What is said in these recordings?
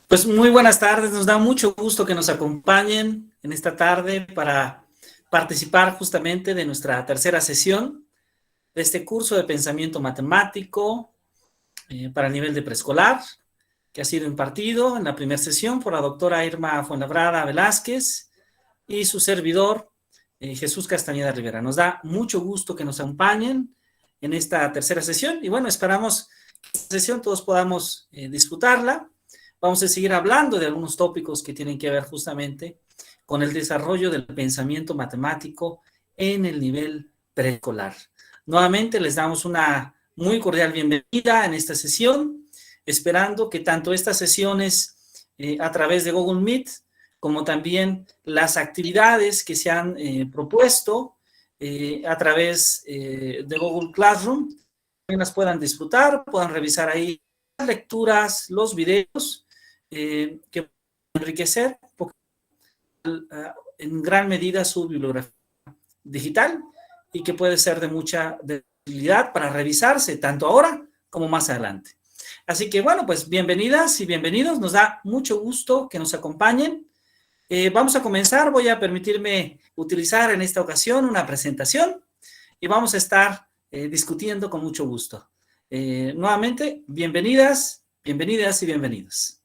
Pues muy buenas tardes, nos da mucho gusto que nos acompañen en esta tarde para participar justamente de nuestra tercera sesión de este curso de pensamiento matemático para el nivel de preescolar, que ha sido impartido en la primera sesión por la doctora Irma Fuenlabrada Velázquez y su servidor Jesús Castañeda Rivera. Nos da mucho gusto que nos acompañen en esta tercera sesión y bueno, esperamos que esta sesión todos podamos disfrutarla. Vamos a seguir hablando de algunos tópicos que tienen que ver justamente con el desarrollo del pensamiento matemático en el nivel preescolar. Nuevamente les damos una muy cordial bienvenida en esta sesión, esperando que tanto estas sesiones a través de Google Meet, como también las actividades que se han propuesto a través de Google Classroom, también las puedan disfrutar, puedan revisar ahí las lecturas, los videos, que enriquecer en gran medida su bibliografía digital y que puede ser de mucha utilidad para revisarse tanto ahora como más adelante. Así que bueno, pues bienvenidas y bienvenidos, nos da mucho gusto que nos acompañen. Vamos a comenzar, voy a permitirme utilizar en esta ocasión una presentación y vamos a estar discutiendo con mucho gusto. Nuevamente, bienvenidas, bienvenidas y bienvenidos.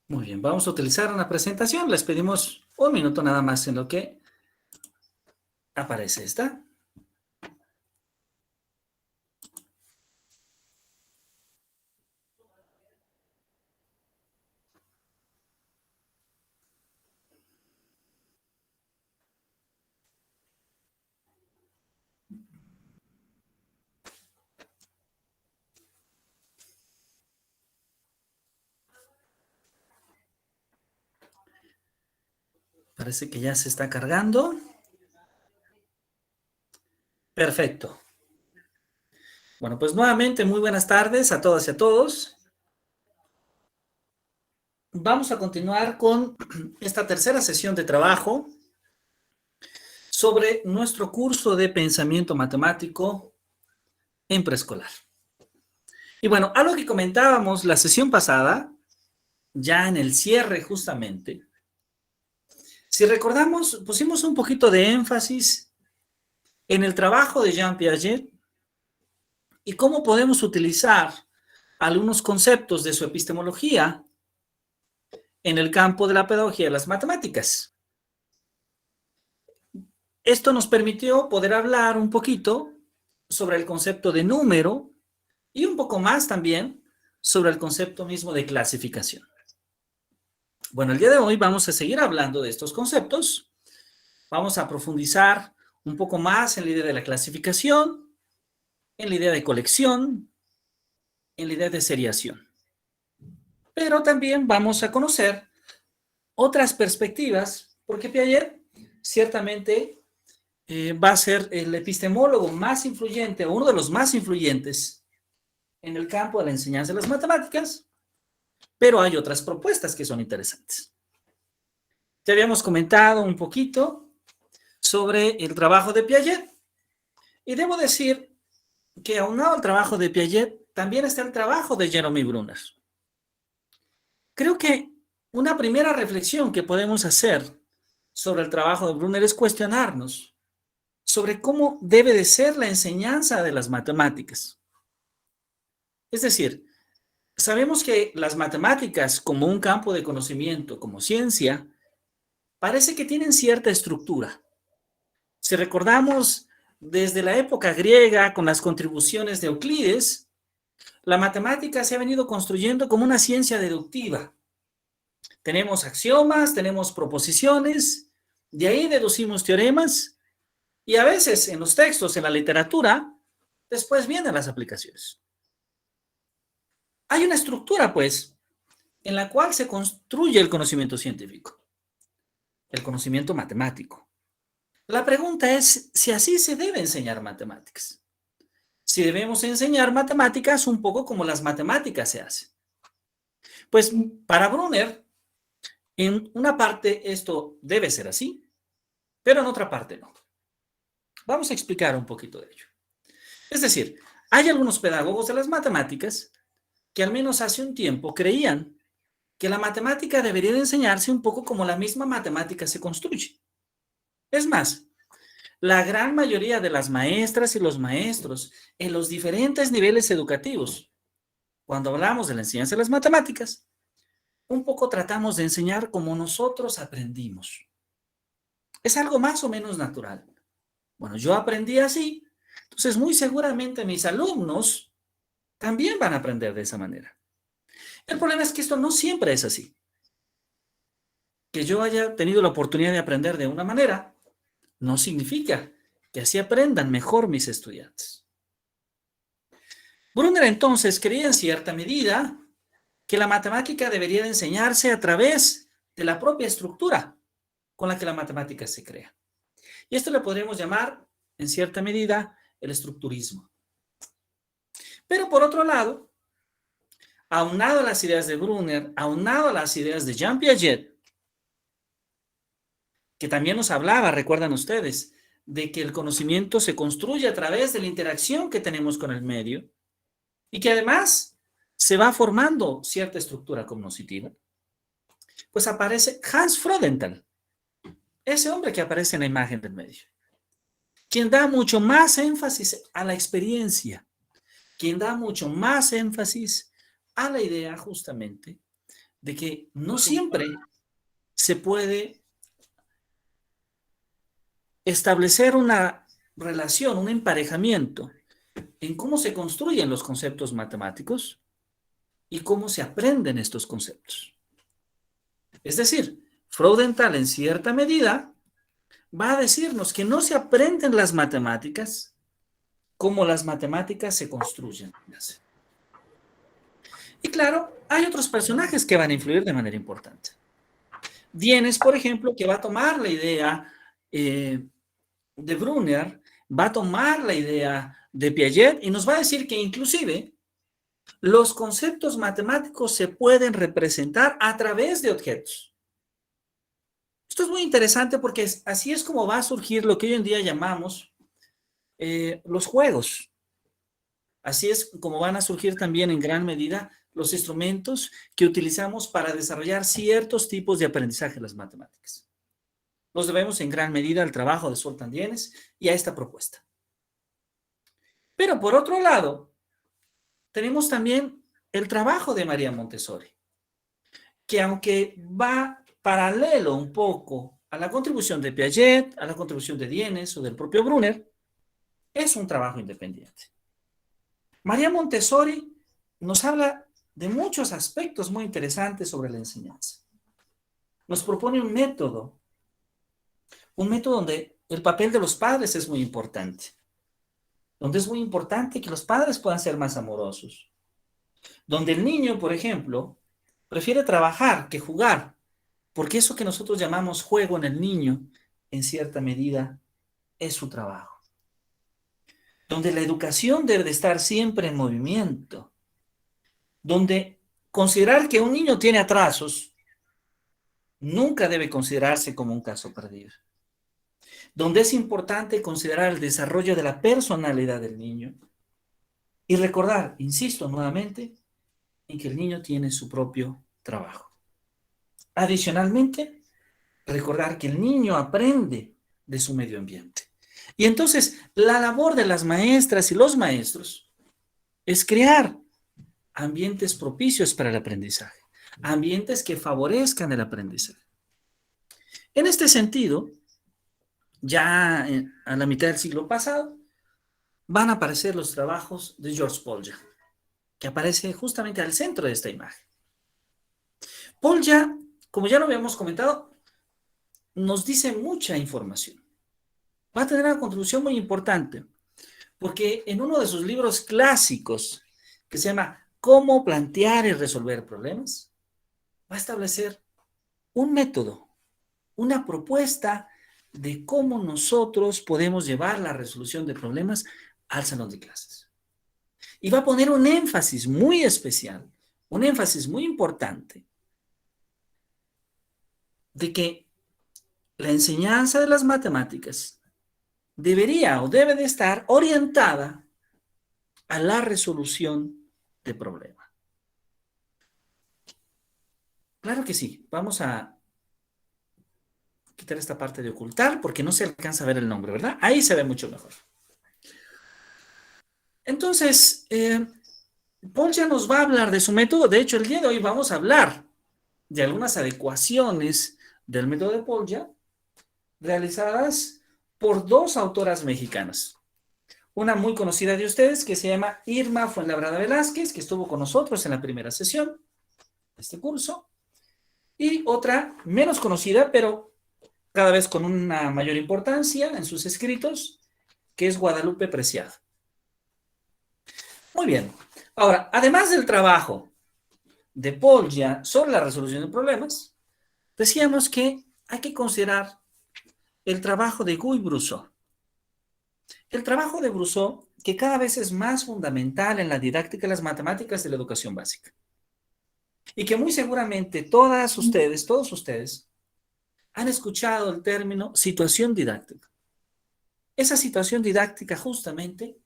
Muy bien, vamos a utilizar una presentación. Les pedimos un minuto nada más en lo que aparece esta. Parece que ya se está cargando. Perfecto. Bueno, pues nuevamente muy buenas tardes a todas y a todos. Vamos a continuar con esta tercera sesión de trabajo sobre nuestro curso de pensamiento matemático en preescolar. Y bueno, algo que comentábamos la sesión pasada, ya en el cierre justamente, si recordamos, pusimos un poquito de énfasis en el trabajo de Jean Piaget y cómo podemos utilizar algunos conceptos de su epistemología en el campo de la pedagogía de las matemáticas. Esto nos permitió poder hablar un poquito sobre el concepto de número y un poco más también sobre el concepto mismo de clasificación. Bueno, el día de hoy vamos a seguir hablando de estos conceptos. Vamos a profundizar un poco más en la idea de la clasificación, en la idea de colección, en la idea de seriación. Pero también vamos a conocer otras perspectivas, porque Piaget ciertamente va a ser el epistemólogo más influyente, o uno de los más influyentes en el campo de la enseñanza de las matemáticas, pero hay otras propuestas que son interesantes. Ya habíamos comentado un poquito sobre el trabajo de Piaget, y debo decir que aunado al trabajo de Piaget, también está el trabajo de Jeremy Brunner. Creo que una primera reflexión que podemos hacer sobre el trabajo de Brunner es cuestionarnos sobre cómo debe de ser la enseñanza de las matemáticas. Es decir, sabemos que las matemáticas como un campo de conocimiento, como ciencia, parece que tienen cierta estructura. Si recordamos desde la época griega con las contribuciones de Euclides, la matemática se ha venido construyendo como una ciencia deductiva. Tenemos axiomas, tenemos proposiciones, de ahí deducimos teoremas y a veces en los textos, en la literatura, después vienen las aplicaciones. Hay una estructura, pues, en la cual se construye el conocimiento científico, el conocimiento matemático. La pregunta es si así se debe enseñar matemáticas. si debemos enseñar matemáticas un poco como las matemáticas se hacen. Pues para Brunner, en una parte esto debe ser así, pero en otra parte no. Vamos a explicar un poquito de ello. Es decir, hay algunos pedagogos de las matemáticas que al menos hace un tiempo creían que la matemática debería de enseñarse un poco como la misma matemática se construye. Es más, la gran mayoría de las maestras y los maestros en los diferentes niveles educativos, cuando hablamos de la enseñanza de las matemáticas, un poco tratamos de enseñar como nosotros aprendimos. Es algo más o menos natural. Bueno, yo aprendí así, entonces muy seguramente mis alumnos también van a aprender de esa manera. El problema es que esto no siempre es así. Que yo haya tenido la oportunidad de aprender de una manera, no significa que así aprendan mejor mis estudiantes. Brunner entonces creía en cierta medida que la matemática debería de enseñarse a través de la propia estructura con la que la matemática se crea. Y esto le podríamos llamar, en cierta medida, el estructurismo. Pero por otro lado, aunado a las ideas de Brunner, aunado a las ideas de Jean Piaget, que también nos hablaba, recuerdan ustedes, de que el conocimiento se construye a través de la interacción que tenemos con el medio y que además se va formando cierta estructura cognitiva, pues aparece Hans Freudenthal, ese hombre que aparece en la imagen del medio, quien da mucho más énfasis a la experiencia, quien da mucho más énfasis a la idea justamente de que no siempre se puede establecer una relación, un emparejamiento en cómo se construyen los conceptos matemáticos y cómo se aprenden estos conceptos. Es decir, Freudenthal en cierta medida va a decirnos que no se aprenden las matemáticas como las matemáticas se construyen. Y claro, hay otros personajes que van a influir de manera importante. Dienes, por ejemplo, que va a tomar la idea de Brunner, va a tomar la idea de Piaget y nos va a decir que inclusive los conceptos matemáticos se pueden representar a través de objetos. Esto es muy interesante porque así es como va a surgir lo que hoy en día llamamos los juegos. Así es como van a surgir también en gran medida los instrumentos que utilizamos para desarrollar ciertos tipos de aprendizaje en las matemáticas. Los debemos en gran medida al trabajo de Zoltán Dienes y a esta propuesta. Pero por otro lado, tenemos también el trabajo de María Montessori, que aunque va paralelo un poco a la contribución de Piaget, a la contribución de Dienes o del propio Brunner, es un trabajo independiente. María Montessori nos habla de muchos aspectos muy interesantes sobre la enseñanza. Nos propone un método donde el papel de los padres es muy importante, donde es muy importante que los padres puedan ser más amorosos, donde el niño, por ejemplo, prefiere trabajar que jugar, porque eso que nosotros llamamos juego en el niño, en cierta medida, es su trabajo. Donde la educación debe de estar siempre en movimiento, donde considerar que un niño tiene atrasos nunca debe considerarse como un caso perdido. Donde es importante considerar el desarrollo de la personalidad del niño y recordar, insisto nuevamente, en que el niño tiene su propio trabajo. Adicionalmente, recordar que el niño aprende de su medio ambiente. Y entonces, la labor de las maestras y los maestros es crear ambientes propicios para el aprendizaje, ambientes que favorezcan el aprendizaje. En este sentido, ya a la mitad del siglo pasado, van a aparecer los trabajos de George Polya, que aparece justamente al centro de esta imagen. Polya, como ya lo habíamos comentado, nos dice mucha información. Va a tener una contribución muy importante, porque en uno de sus libros clásicos, que se llama Cómo plantear y resolver problemas, va a establecer un método, una propuesta de cómo nosotros podemos llevar la resolución de problemas al salón de clases. Y va a poner un énfasis muy especial, un énfasis muy importante, de que la enseñanza de las matemáticas debería o debe de estar orientada a la resolución de problemas. Claro que sí. Vamos a quitar esta parte de ocultar porque no se alcanza a ver el nombre, ¿verdad? Ahí se ve mucho mejor. Entonces, Paul ya nos va a hablar de su método. De hecho, el día de hoy vamos a hablar de algunas adecuaciones del método de Polya realizadas por dos autoras mexicanas. Una muy conocida de ustedes que se llama Irma Fuenlabrada Velázquez, que estuvo con nosotros en la primera sesión de este curso, y otra menos conocida, pero cada vez con una mayor importancia en sus escritos, que es Guadalupe Preciado. Muy bien. Ahora, además del trabajo de Polya sobre la resolución de problemas, decíamos que hay que considerar el trabajo de Guy-Brousseau. El trabajo de Brousseau, que cada vez es más fundamental en la didáctica de las matemáticas de la educación básica. Y que muy seguramente todos ustedes, han escuchado el término situación didáctica. Esa situación didáctica justamente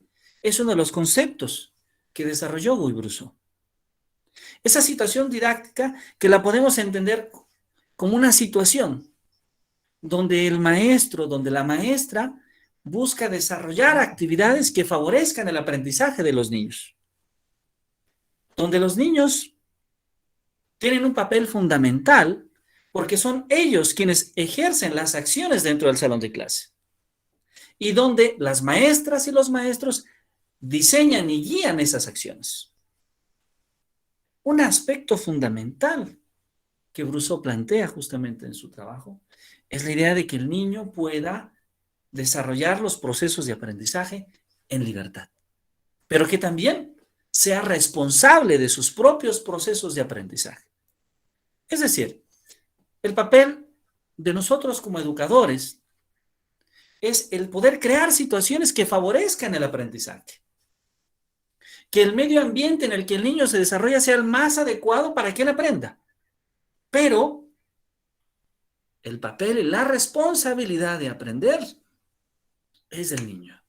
es uno de los conceptos que desarrolló Guy-Brousseau. Esa situación didáctica que la podemos entender como una situación donde el maestro, donde la maestra busca desarrollar actividades que favorezcan el aprendizaje de los niños. Donde los niños tienen un papel fundamental porque son ellos quienes ejercen las acciones dentro del salón de clase. Y donde las maestras y los maestros diseñan y guían esas acciones. Un aspecto fundamental que Brousseau plantea justamente en su trabajo es la idea de que el niño pueda desarrollar los procesos de aprendizaje en libertad, pero que también sea responsable de sus propios procesos de aprendizaje. Es decir, el papel de nosotros como educadores es el poder crear situaciones que favorezcan el aprendizaje. Que el medio ambiente en el que el niño se desarrolla sea el más adecuado para que él aprenda. Pero el papel y la responsabilidad de aprender es del niño.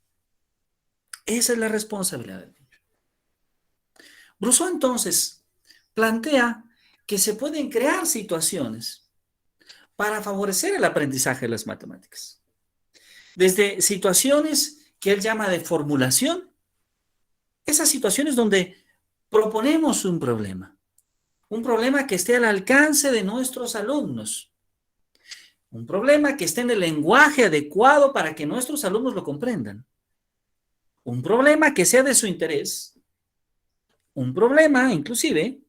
Esa es la responsabilidad del niño. Brousseau entonces plantea que se pueden crear situaciones para favorecer el aprendizaje de las matemáticas. Desde situaciones que él llama de formulación, esas situaciones donde proponemos un problema que esté al alcance de nuestros alumnos, un problema que esté en el lenguaje adecuado para que nuestros alumnos lo comprendan, un problema que sea de su interés, un problema inclusive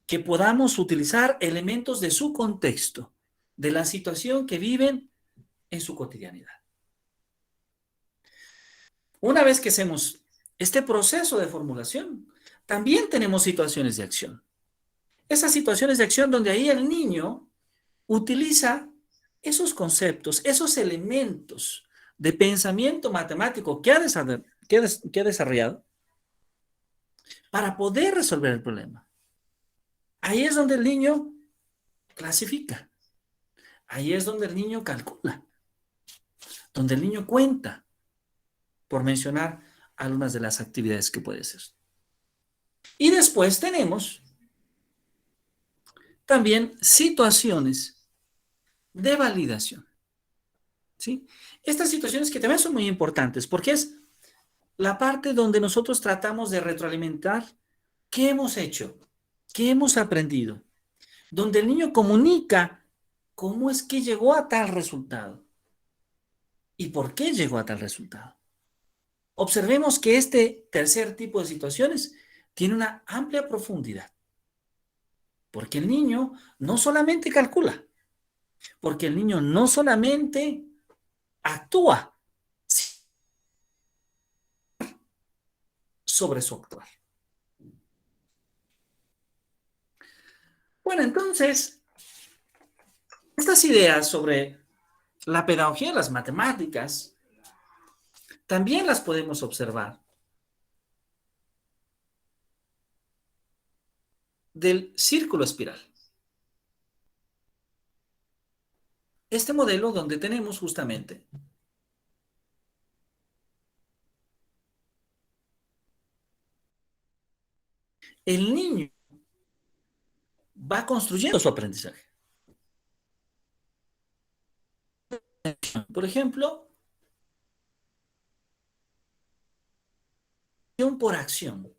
que podamos utilizar elementos de su contexto, de la situación que viven en su cotidianidad. Una vez que hacemos este proceso de formulación, también tenemos situaciones de acción. Esas situaciones de acción donde ahí el niño utiliza esos conceptos, esos elementos de pensamiento matemático que ha desarrollado para poder resolver el problema. Ahí es donde el niño clasifica. Ahí es donde el niño calcula. Donde el niño cuenta, por mencionar algunas de las actividades que puede hacer. Y después tenemos también situaciones de validación. ¿Sí? Estas situaciones que también son muy importantes porque es la parte donde nosotros tratamos de retroalimentar qué hemos hecho, qué hemos aprendido, donde el niño comunica cómo es que llegó a tal resultado y por qué llegó a tal resultado. Observemos que este tercer tipo de situaciones tiene una amplia profundidad, porque el niño no solamente calcula, porque el niño no solamente actúa sobre su actuar. Bueno, entonces, estas ideas sobre la pedagogía de las matemáticas también las podemos observar del círculo espiral. Este modelo donde tenemos justamente el niño va construyendo su aprendizaje. Por ejemplo, acción por acción.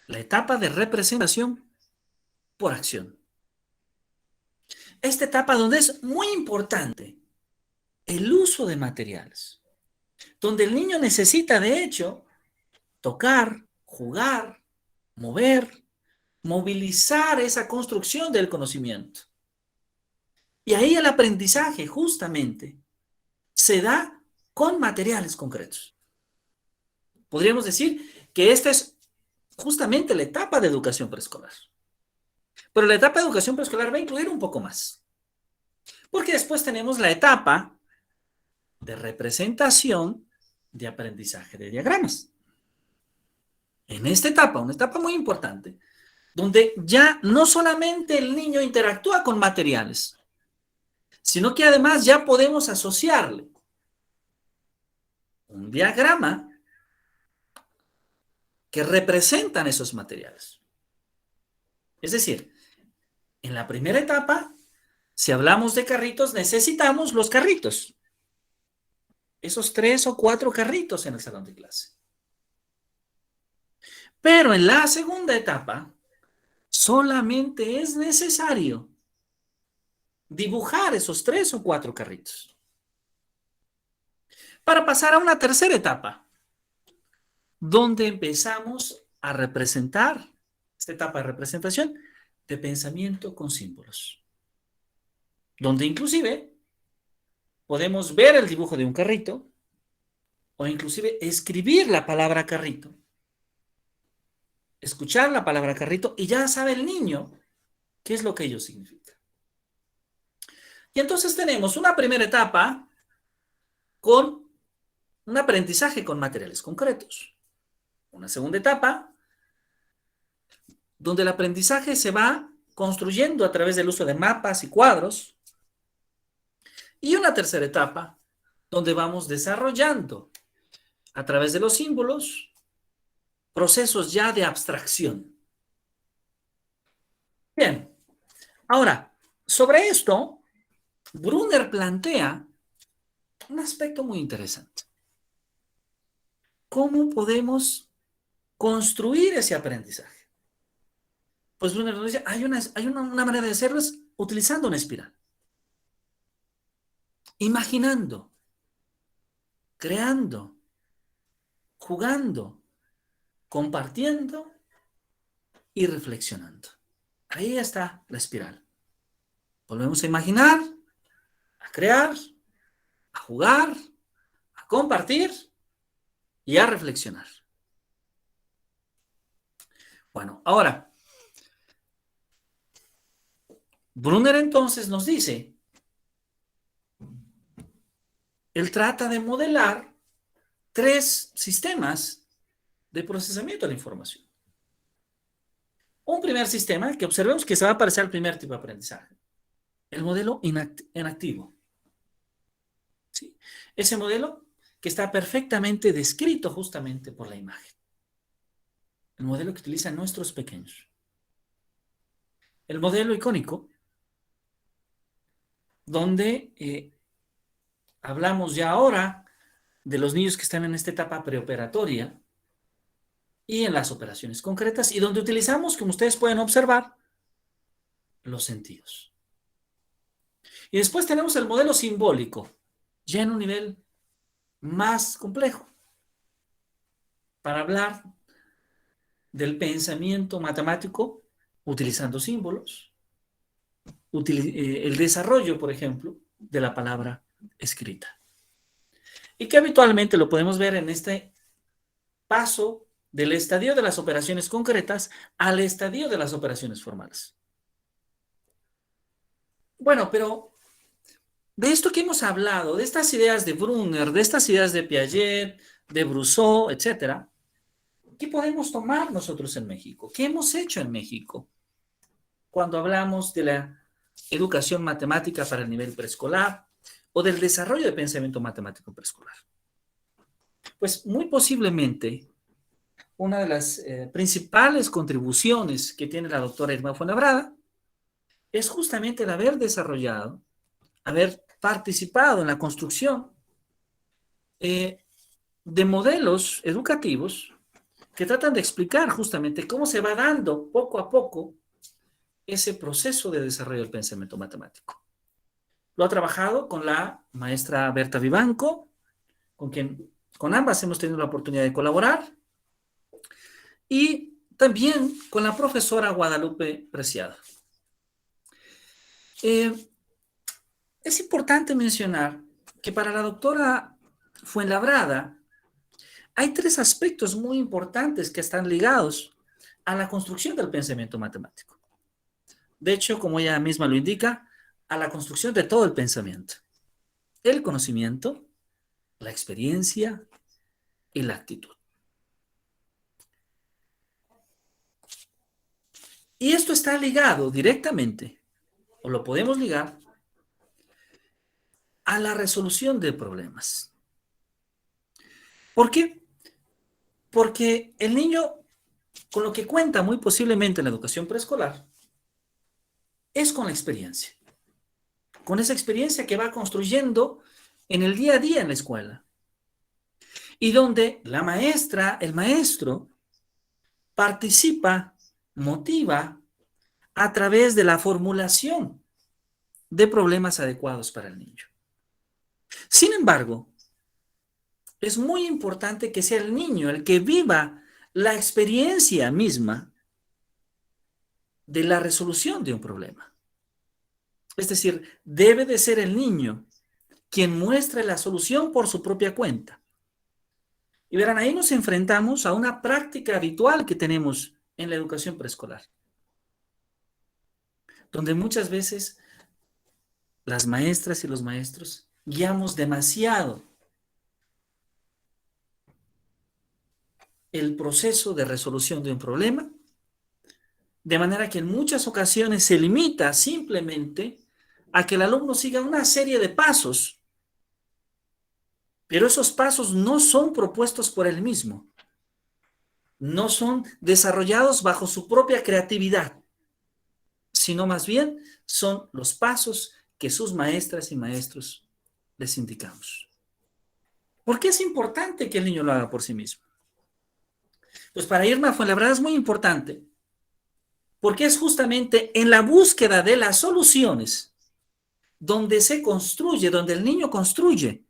La etapa de representación por acción. Esta etapa donde es muy importante el uso de materiales, donde el niño necesita, de hecho, tocar, jugar, mover, movilizar esa construcción del conocimiento. Y ahí el aprendizaje justamente se da con materiales concretos. Podríamos decir que esta es justamente la etapa de educación preescolar. Pero la etapa de educación preescolar va a incluir un poco más. Porque después tenemos la etapa de representación de aprendizaje de diagramas. En esta etapa, una etapa muy importante, donde ya no solamente el niño interactúa con materiales, sino que además ya podemos asociarle un diagrama que representan esos materiales. Es decir, en la primera etapa, si hablamos de carritos, necesitamos los carritos. Esos 3 o 4 carritos en el salón de clase. Pero en la segunda etapa, solamente es necesario dibujar esos 3 o 4 carritos. Para pasar a una tercera etapa, donde empezamos a representar, esta etapa de representación, de pensamiento con símbolos. Donde inclusive podemos ver el dibujo de un carrito o inclusive escribir la palabra carrito, escuchar la palabra carrito y ya sabe el niño qué es lo que ello significa. Y entonces tenemos una primera etapa con un aprendizaje con materiales concretos. Una segunda etapa donde el aprendizaje se va construyendo a través del uso de mapas y cuadros. Y una tercera etapa donde vamos desarrollando a través de los símbolos procesos ya de abstracción. Bien, ahora, sobre esto, Brunner plantea un aspecto muy interesante. ¿Cómo podemos construir ese aprendizaje? Pues Brunner nos dice, hay una manera de hacerlo es utilizando una espiral. Imaginando, creando, jugando, compartiendo y reflexionando. Ahí está la espiral. Volvemos a imaginar, a crear, a jugar, a compartir y a reflexionar. Bueno, ahora, Brunner entonces nos dice, él trata de modelar 3 sistemas de procesamiento de la información. Un primer sistema que observemos que se va a parecer al primer tipo de aprendizaje, el modelo inactivo. ¿Sí? Ese modelo que está perfectamente descrito justamente por la imagen. El modelo que utilizan nuestros pequeños. El modelo icónico, donde hablamos ya ahora de los niños que están en esta etapa preoperatoria y en las operaciones concretas, y donde utilizamos, como ustedes pueden observar, los sentidos. Y después tenemos el modelo simbólico, ya en un nivel más complejo, para hablar del pensamiento matemático utilizando símbolos, el desarrollo, por ejemplo, de la palabra escrita. Y que habitualmente lo podemos ver en este paso del estadio de las operaciones concretas al estadio de las operaciones formales. Bueno, pero de esto que hemos hablado, de estas ideas de Brunner, de estas ideas de Piaget, de Brousseau, etcétera, ¿qué podemos tomar nosotros en México? ¿Qué hemos hecho en México cuando hablamos de la educación matemática para el nivel preescolar o del desarrollo de pensamiento matemático preescolar? Pues muy posiblemente una de las principales contribuciones que tiene la doctora Irma Fuenlabrada es justamente el haber desarrollado, haber participado en la construcción de modelos educativos que tratan de explicar justamente cómo se va dando poco a poco ese proceso de desarrollo del pensamiento matemático. Lo ha trabajado con la maestra Berta Vivanco, con ambas hemos tenido la oportunidad de colaborar, y también con la profesora Guadalupe Preciado. Es importante mencionar que para la doctora Fuenlabrada hay tres aspectos muy importantes que están ligados a la construcción del pensamiento matemático. De hecho, como ella misma lo indica, a la construcción de todo el pensamiento. El conocimiento, la experiencia y la actitud. Y esto está ligado directamente, o lo podemos ligar, a la resolución de problemas. ¿Por qué? Porque el niño, con lo que cuenta muy posiblemente en la educación preescolar, es con la experiencia. Con esa experiencia que va construyendo en el día a día en la escuela. Y donde la maestra, el maestro, participa, motiva a través de la formulación de problemas adecuados para el niño. Sin embargo, es muy importante que sea el niño el que viva la experiencia misma de la resolución de un problema. Es decir, debe de ser el niño quien muestre la solución por su propia cuenta. Y verán, ahí nos enfrentamos a una práctica habitual que tenemos en la educación preescolar, donde muchas veces las maestras y los maestros guiamos demasiado el proceso de resolución de un problema, de manera que en muchas ocasiones se limita simplemente a que el alumno siga una serie de pasos, pero esos pasos no son propuestos por él mismo, no son desarrollados bajo su propia creatividad, sino más bien son los pasos que sus maestras y maestros les indicamos. ¿Por qué es importante que el niño lo haga por sí mismo? Pues para Irma Fuenlabrada es muy importante, porque es justamente en la búsqueda de las soluciones donde se construye, donde el niño construye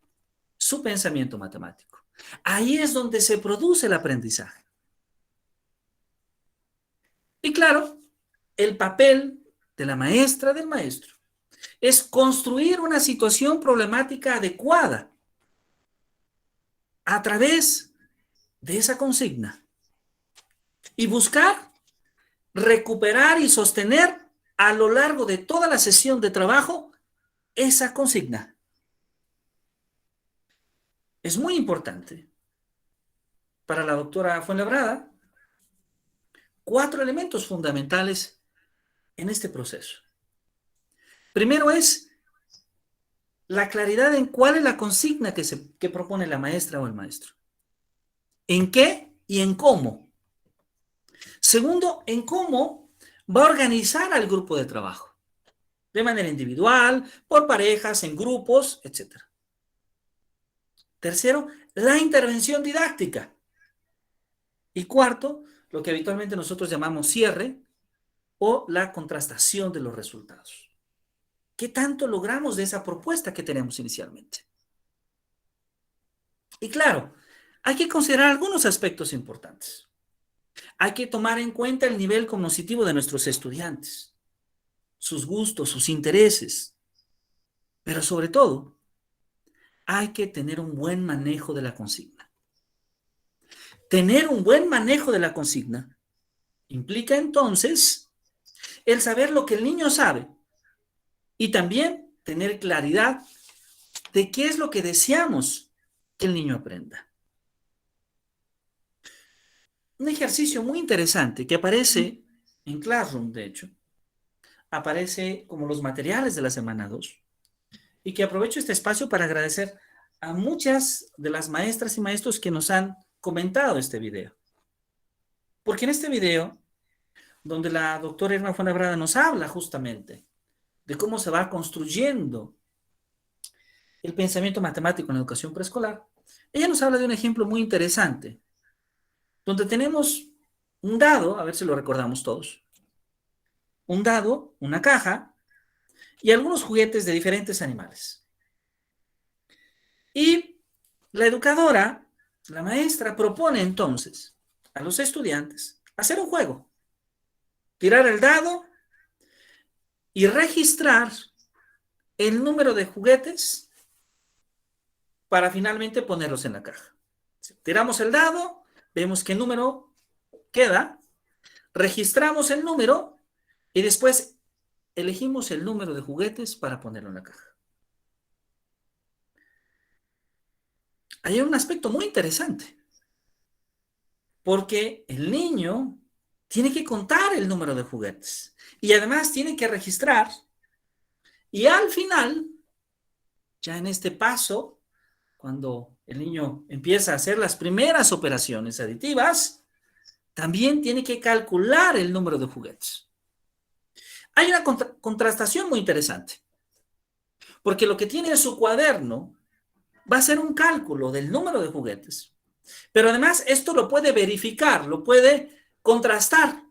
su pensamiento matemático. Ahí es donde se produce el aprendizaje. Y claro, el papel de la maestra, del maestro, es construir una situación problemática adecuada a través de esa consigna y buscar recuperar y sostener a lo largo de toda la sesión de trabajo esa consigna. Es muy importante para la doctora Fuenlabrada 4 elementos fundamentales en este proceso. Primero es la claridad en cuál es la consigna que propone la maestra o el maestro. ¿En qué y en cómo? Segundo, en cómo va a organizar al grupo de trabajo. De manera individual, por parejas, en grupos, etc. Tercero, la intervención didáctica. Y cuarto, lo que habitualmente nosotros llamamos cierre o la contrastación de los resultados. ¿Qué tanto logramos de esa propuesta que tenemos inicialmente? Y claro, hay que considerar algunos aspectos importantes. Hay que tomar en cuenta el nivel cognitivo de nuestros estudiantes, sus gustos, sus intereses, pero sobre todo, hay que tener un buen manejo de la consigna. Tener un buen manejo de la consigna implica entonces el saber lo que el niño sabe y también tener claridad de qué es lo que deseamos que el niño aprenda. un ejercicio muy interesante que aparece en Classroom, de hecho, aparece como los materiales de la semana 2 y que aprovecho este espacio para agradecer a muchas de las maestras y maestros que nos han comentado este video. Porque en este video, donde la doctora Irma Fuenlabrada nos habla justamente de cómo se va construyendo el pensamiento matemático en la educación preescolar, ella nos habla de un ejemplo muy interesante, donde tenemos un dado, a ver si lo recordamos todos, un dado, una caja y algunos juguetes de diferentes animales. Y la educadora, la maestra, propone entonces a los estudiantes hacer un juego, tirar el dado y registrar el número de juguetes para finalmente ponerlos en la caja. Tiramos el dado, vemos qué número queda, registramos el número y después elegimos el número de juguetes para ponerlo en la caja. Hay un aspecto muy interesante, porque el niño tiene que contar el número de juguetes y además tiene que registrar y al final, ya en este paso, cuando el niño empieza a hacer las primeras operaciones aditivas, también tiene que calcular el número de juguetes. Hay una contrastación muy interesante, porque lo que tiene en su cuaderno va a ser un cálculo del número de juguetes, pero además esto lo puede verificar, lo puede contrastar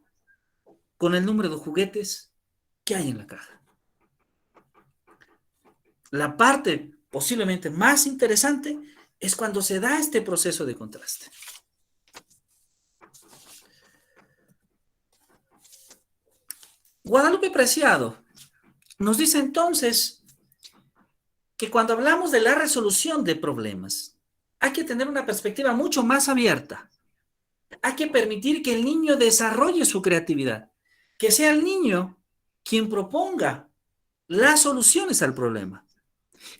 con el número de juguetes que hay en la caja. La parte posiblemente más interesante es cuando se da este proceso de contraste. Guadalupe Preciado nos dice entonces que cuando hablamos de la resolución de problemas, hay que tener una perspectiva mucho más abierta. Hay que permitir que el niño desarrolle su creatividad, que sea el niño quien proponga las soluciones al problema,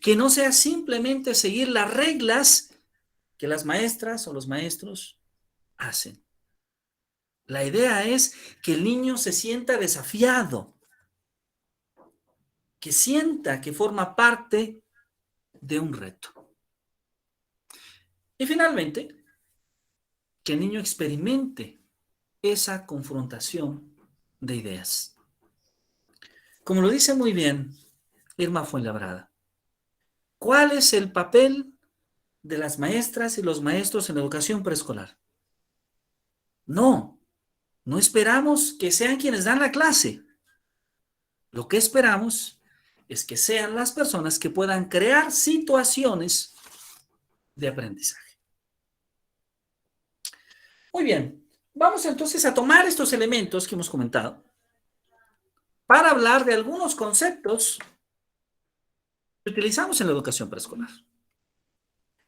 que no sea simplemente seguir las reglas que las maestras o los maestros hacen. La idea es que el niño se sienta desafiado, que sienta que forma parte de un reto. Y finalmente, que el niño experimente esa confrontación de ideas. Como lo dice muy bien Irma Fuenlabrada, ¿cuál es el papel de las maestras y los maestros en la educación preescolar? No esperamos que sean quienes dan la clase. Lo que esperamos es que sean las personas que puedan crear situaciones de aprendizaje. Muy bien, vamos entonces a tomar estos elementos que hemos comentado para hablar de algunos conceptos que utilizamos en la educación preescolar.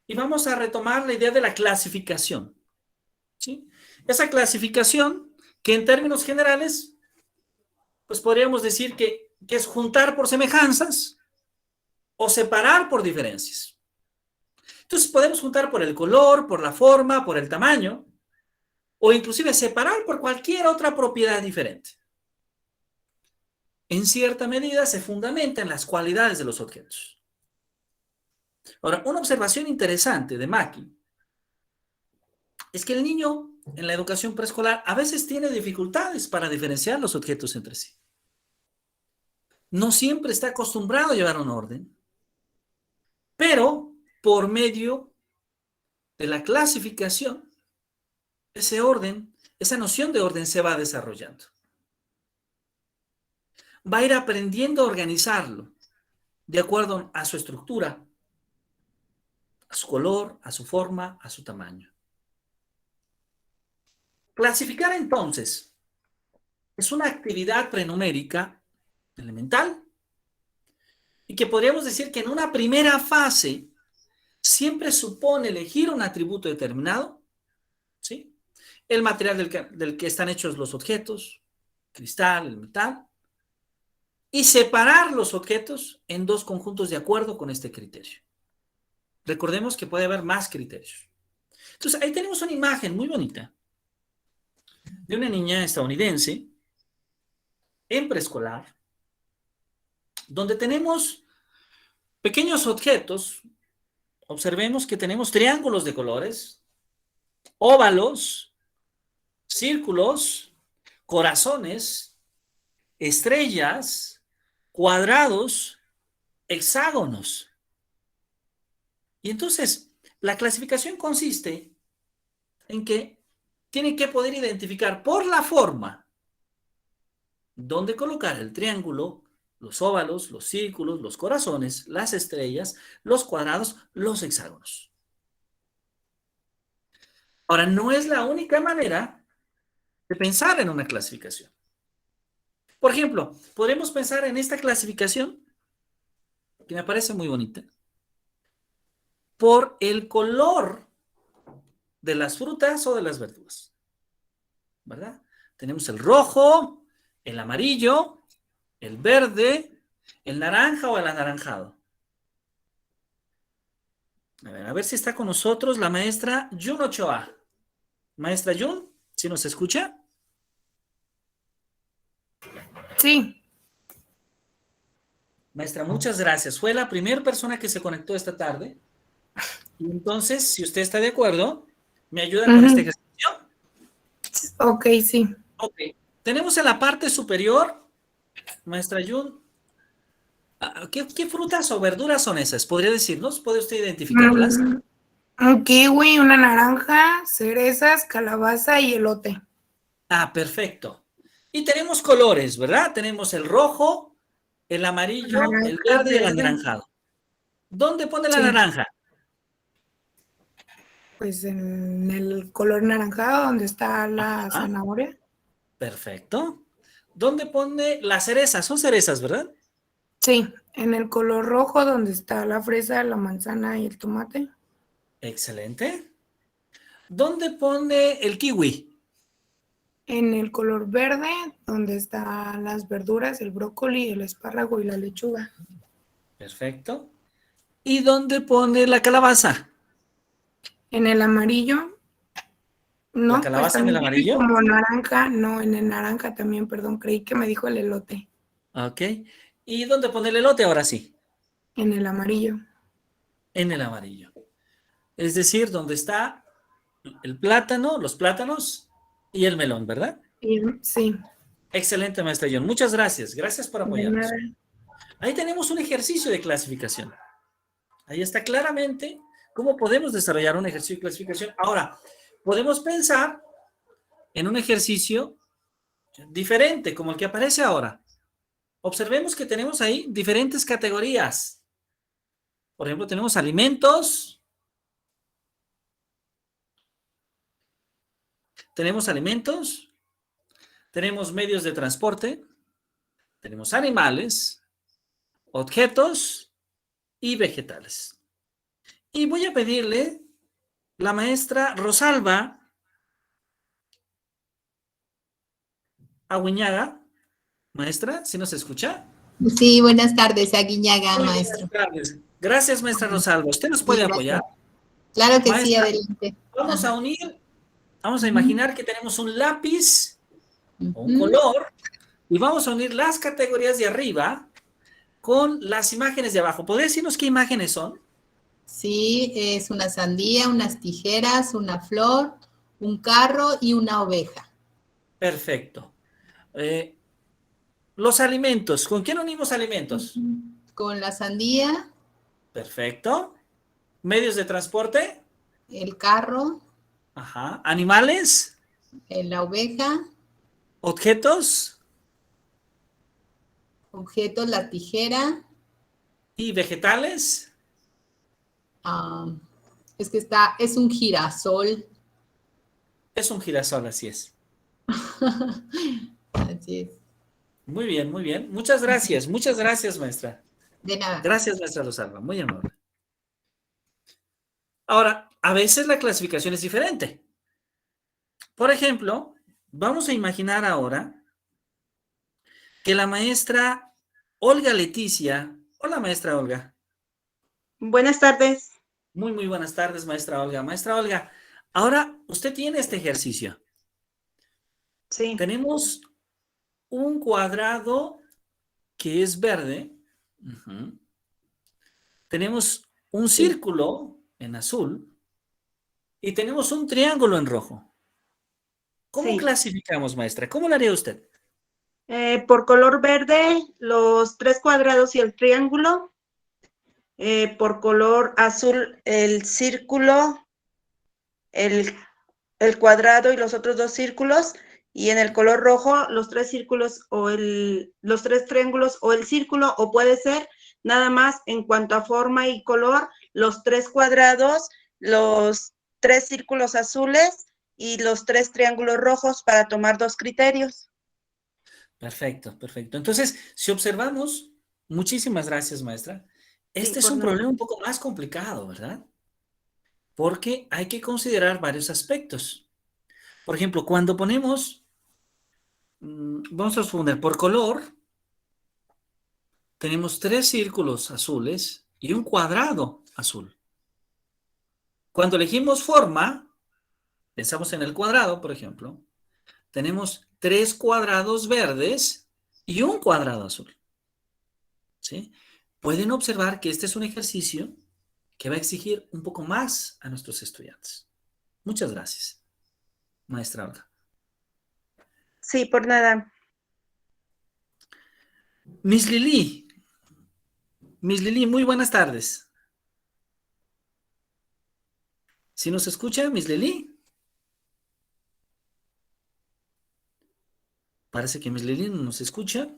Y vamos a retomar la idea de la clasificación, ¿sí? Esa clasificación que en términos generales, pues podríamos decir que es juntar por semejanzas o separar por diferencias. Entonces podemos juntar por el color, por la forma, por el tamaño, o inclusive separar por cualquier otra propiedad diferente. En cierta medida se fundamenta en las cualidades de los objetos. Ahora, una observación interesante de Maki es que el niño en la educación preescolar a veces tiene dificultades para diferenciar los objetos entre sí. No siempre está acostumbrado a llevar un orden, pero por medio de la clasificación, ese orden, esa noción de orden se va desarrollando. Va a ir aprendiendo a organizarlo de acuerdo a su estructura, a su color, a su forma, a su tamaño. Clasificar entonces es una actividad prenumérica elemental y que podríamos decir que en una primera fase siempre supone elegir un atributo determinado, ¿sí? El material del que están hechos los objetos, cristal, el metal, y separar los objetos en dos conjuntos de acuerdo con este criterio. Recordemos que puede haber más criterios. Entonces, ahí tenemos una imagen muy bonita de una niña estadounidense en preescolar, donde tenemos pequeños objetos. Observemos que tenemos triángulos de colores, óvalos, círculos, corazones, estrellas, cuadrados, hexágonos. Y entonces, la clasificación consiste en que tienen que poder identificar por la forma dónde colocar el triángulo, los óvalos, los círculos, los corazones, las estrellas, los cuadrados, los hexágonos. Ahora, no es la única manera de pensar en una clasificación. Por ejemplo, podemos pensar en esta clasificación, que me parece muy bonita, por el color de las frutas o de las verduras, ¿verdad? Tenemos el rojo, el amarillo, el verde, el naranja o el anaranjado. A ver si está con nosotros la maestra Yun Ochoa. Maestra Yun, ¿sí nos escucha? Sí. Maestra, muchas gracias. Fue la primera persona que se conectó esta tarde. Y entonces, si usted está de acuerdo, ¿me ayuda con este ejercicio? Ok, sí. Ok. Tenemos en la parte superior, maestra Yun, ¿qué frutas o verduras son esas? ¿Podría decirnos? ¿Puede usted identificarlas? Un kiwi, una naranja, cerezas, calabaza y elote. Ah, perfecto. Y tenemos colores, ¿verdad? Tenemos el rojo, el amarillo, el Naranja, verde y el verde. anaranjado. ¿Dónde pone la Sí. naranja? Pues en el color naranjado donde está la Ah, zanahoria. perfecto. ¿Dónde pone las cerezas? Son cerezas, ¿verdad? Sí, en el color rojo donde está la fresa, la manzana y el tomate. Excelente. ¿Dónde pone el kiwi? En el color verde donde están las verduras, el brócoli, el espárrago y la lechuga. Perfecto. ¿Y dónde pone la calabaza? En el amarillo, ¿La no, pues calabaza en el también tiene amarillo? como naranja, no, en el naranja también, perdón, creí que me dijo el elote. Ok. ¿Y dónde pone el elote ahora sí? En el amarillo. En el amarillo. Es decir, donde está el plátano, los plátanos y el melón, ¿verdad? Sí, Excelente, maestra John. Muchas gracias. Gracias por de nada. apoyarnos. Ahí tenemos un ejercicio de clasificación. Ahí está claramente cómo podemos desarrollar un ejercicio de clasificación. Ahora, podemos pensar en un ejercicio diferente, como el que aparece ahora. Observemos que tenemos ahí diferentes categorías. Por ejemplo, tenemos alimentos, tenemos medios de transporte, tenemos animales, objetos y vegetales. Y voy a pedirle la maestra Rosalba Aguiñaga, maestra, ¿sí nos escucha? Sí, buenas tardes, Aguiñaga, Muy buenas maestro. tardes. Gracias, maestra Rosalba. ¿Usted nos Sí, puede apoyar? gracias. Claro que sí, Maestra, adelante. vamos a Ajá. unir, vamos a Ujú, imaginar que tenemos un lápiz o un ujú. color y vamos a unir las categorías de arriba con las imágenes de abajo. ¿Podría decirnos qué imágenes son? Sí, es una sandía, unas tijeras, una flor, un carro y una oveja. Perfecto. Eh, los alimentos. ¿Con quién unimos alimentos? Ujú. Con la sandía, Perfecto. Medios de transporte. el carro, Ajá. Animales. la oveja, Objetos objetos, la tijera. y vegetales. ah, es un girasol. Es un girasol, así es. Así es. Muy bien, muy bien. Muchas gracias, maestra. De nada. Gracias, maestra Rosalba. Muy amable. Ahora, a veces la clasificación es diferente. Por ejemplo, vamos a imaginar ahora que la maestra Olga Leticia. Hola, maestra Olga. Buenas tardes. Muy buenas tardes, maestra Olga. Maestra Olga, ahora usted tiene este ejercicio. Sí, Tenemos un cuadrado que es verde. Ujú. Tenemos un sí, círculo en azul y tenemos un triángulo en rojo. ¿Cómo sí. clasificamos, maestra? ¿Cómo lo haría usted? Por color verde, los tres cuadrados y el triángulo. Por color azul, el círculo, el, el cuadrado y los otros dos círculos. Y en el color rojo, los tres círculos o los tres triángulos o el círculo, o puede ser nada más en cuanto a forma y color, los tres cuadrados, los tres círculos azules y los tres triángulos rojos para tomar dos criterios. Perfecto, perfecto. Entonces, si observamos, muchísimas gracias, maestra. Sí, Este es por un nada. problema un poco más complicado, ¿verdad? Porque hay que considerar varios aspectos. Por ejemplo, cuando ponemos, vamos a suponer, por color, tenemos tres círculos azules y un cuadrado azul. Cuando elegimos forma, pensamos en el cuadrado, por ejemplo, tenemos tres cuadrados verdes y un cuadrado azul. ¿Sí? Pueden observar que este es un ejercicio que va a exigir un poco más a nuestros estudiantes. Muchas gracias, maestra Olga. Sí, por nada. Miss Lili, muy buenas tardes. ¿Sí nos escucha, Miss Lili? Parece que Miss Lili no nos escucha.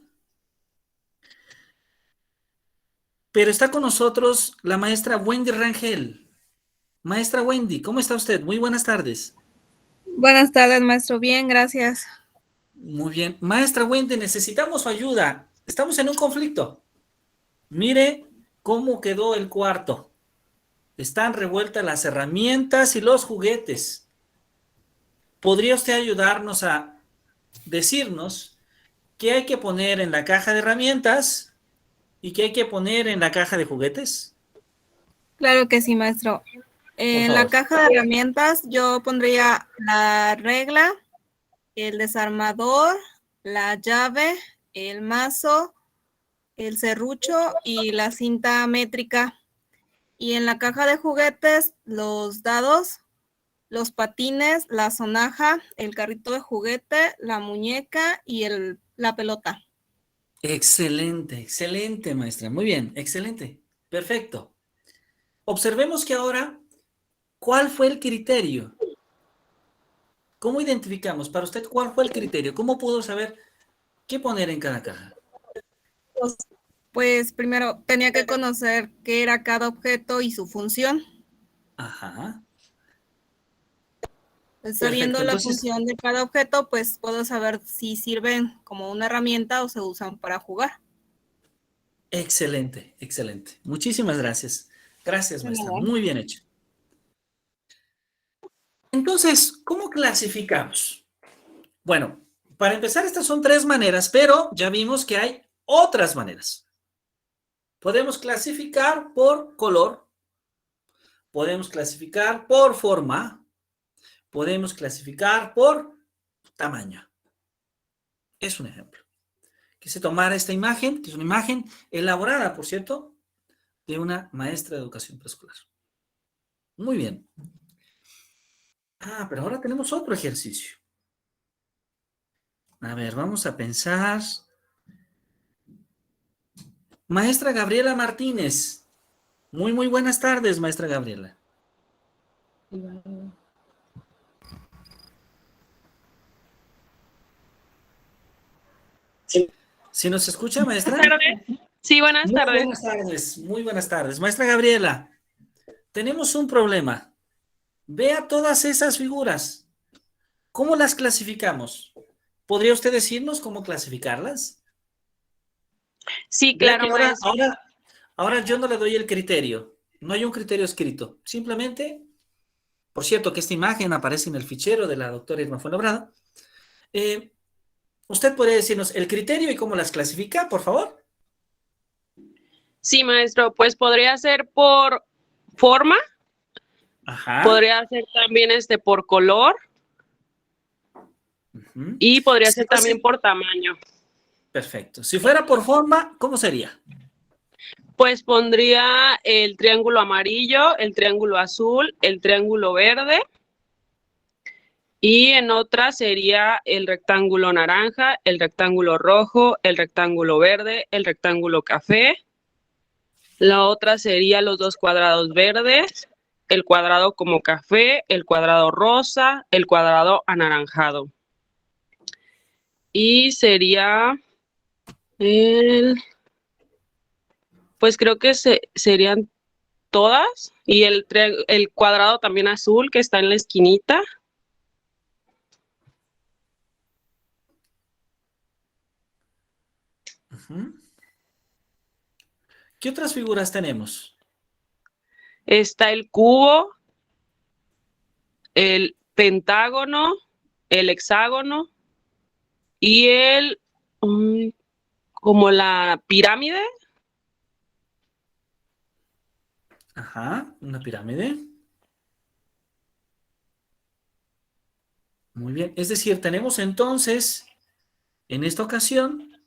Pero está con nosotros la maestra Wendy Rangel. Maestra Wendy, ¿cómo está usted? Muy buenas tardes. Buenas tardes, maestro. Bien, gracias. Muy bien. Maestra Wendy, necesitamos su ayuda. Estamos en un conflicto. Mire cómo quedó el cuarto. Están revueltas las herramientas y los juguetes. ¿Podría usted ayudarnos a decirnos qué hay que poner en la caja de herramientas y qué hay que poner en la caja de juguetes? Claro que sí, maestro. Por En la favor. caja de herramientas yo pondría la regla, el desarmador, la llave, el mazo, el serrucho y la cinta métrica. Y en la caja de juguetes, los dados, los patines, la sonaja, el carrito de juguete, la muñeca y la pelota. Excelente, excelente, maestra. Muy bien, excelente. Perfecto. Observemos que ahora, ¿cuál fue el criterio? ¿Cómo identificamos para usted cuál fue el criterio? ¿Cómo pudo saber qué poner en cada caja? Pues primero tenía que conocer qué era cada objeto y su función. Ajá. Pues Perfecto. sabiendo la Entonces, función de cada objeto, pues puedo saber si sirven como una herramienta o se usan para jugar. excelente, excelente. Muchísimas gracias. Gracias, maestra. Muy bien hecho. Entonces, ¿cómo clasificamos? Bueno, para empezar, estas son tres maneras, pero ya vimos que hay otras maneras. Podemos clasificar por color, podemos clasificar por forma, podemos clasificar por tamaño. Es un ejemplo. Quise tomar esta imagen, que es una imagen elaborada, por cierto, de una maestra de educación preescolar. Muy bien. Ah, pero ahora tenemos otro ejercicio. A ver, vamos a pensar. Maestra Gabriela Martínez. Muy buenas tardes, maestra Gabriela. ¿Sí nos escucha, maestra? Buenas tardes. Sí, buenas tardes. Buenas tardes, muy buenas tardes. Maestra Gabriela, tenemos un problema. Vea todas esas figuras. ¿Cómo las clasificamos? ¿Podría usted decirnos cómo clasificarlas? Sí, Vea claro, que maestro. ahora yo no le doy el criterio. No hay un criterio escrito. Simplemente, por cierto, que esta imagen aparece en el fichero de la doctora Irma Fuenlabrada. ¿Usted podría decirnos el criterio y cómo las clasifica, por favor? Sí, maestro, pues podría ser por forma, Ajá. podría ser también por color Ujú. Y podría Si ser fuese- también por tamaño. Perfecto. Si fuera por forma, ¿cómo sería? Pues pondría el triángulo amarillo, el triángulo azul, el triángulo verde. Y en otra sería el rectángulo naranja, el rectángulo rojo, el rectángulo verde, el rectángulo café. La otra sería los dos cuadrados verdes, el cuadrado como café, el cuadrado rosa, el cuadrado anaranjado. Y sería pues creo que serían todas. Y el cuadrado también azul que está en la esquinita. Ujú. ¿Qué otras figuras tenemos? Está el cubo, el pentágono, el hexágono y como la pirámide. Ajá, una pirámide. Muy bien. Es decir, tenemos entonces, en esta ocasión,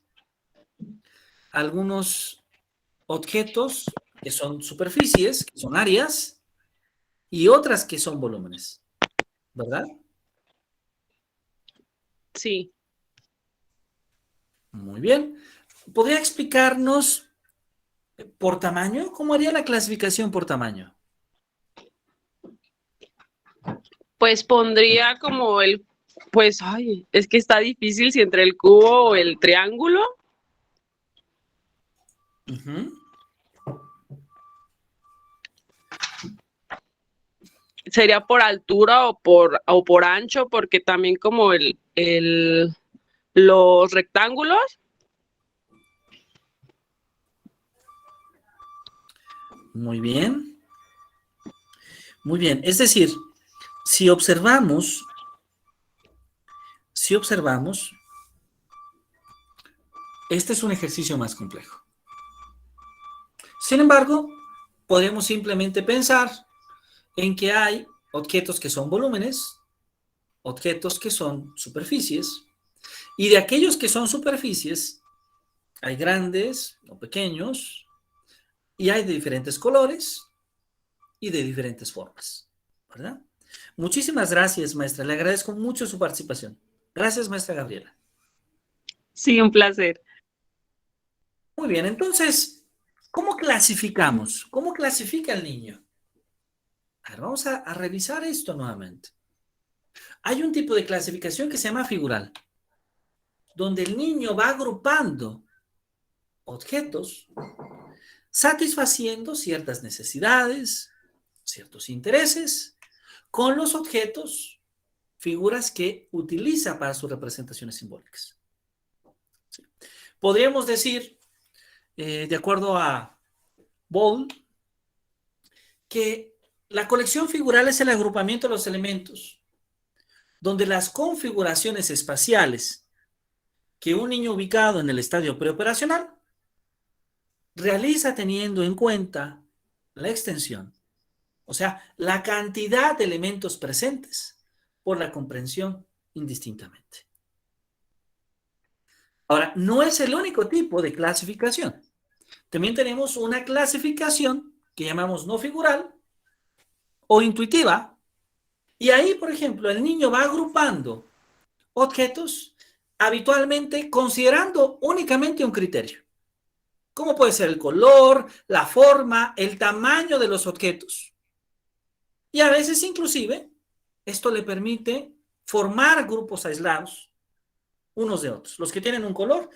algunos objetos que son superficies, que son áreas, y otras que son volúmenes, ¿verdad? Sí, Muy bien. ¿Podría explicarnos por tamaño? ¿Cómo haría la clasificación por tamaño? pues pondría como pues, ay, es que está difícil si entre el cubo o el triángulo. Ujú. Sería por altura o por ancho, porque también como los rectángulos. Muy bien. Muy bien. Es decir, si observamos, este es un ejercicio más complejo. Sin embargo, podemos simplemente pensar en que hay objetos que son volúmenes, objetos que son superficies, y de aquellos que son superficies, hay grandes o pequeños, y hay de diferentes colores y de diferentes formas, ¿verdad? Muchísimas gracias, maestra. Le agradezco mucho su participación. Gracias, maestra Gabriela. Sí, un placer. Muy bien, entonces, ¿cómo clasificamos? ¿Cómo clasifica el niño? A ver, vamos a revisar esto nuevamente. Hay un tipo de clasificación que se llama figural, donde el niño va agrupando objetos satisfaciendo ciertas necesidades, ciertos intereses, con los objetos, figuras que utiliza para sus representaciones simbólicas. ¿Sí? Podríamos decir, de acuerdo a Ball, que la colección figural es el agrupamiento de los elementos, donde las configuraciones espaciales que un niño ubicado en el estadio preoperacional realiza teniendo en cuenta la extensión, o sea, la cantidad de elementos presentes por la comprensión indistintamente. Ahora, no es el único tipo de clasificación. También tenemos una clasificación que llamamos no figural o intuitiva, y ahí, por ejemplo, el niño va agrupando objetos habitualmente considerando únicamente un criterio. ¿Cómo puede ser el color, la forma, el tamaño de los objetos? Y a veces inclusive esto le permite formar grupos aislados unos de otros. Los que tienen un color,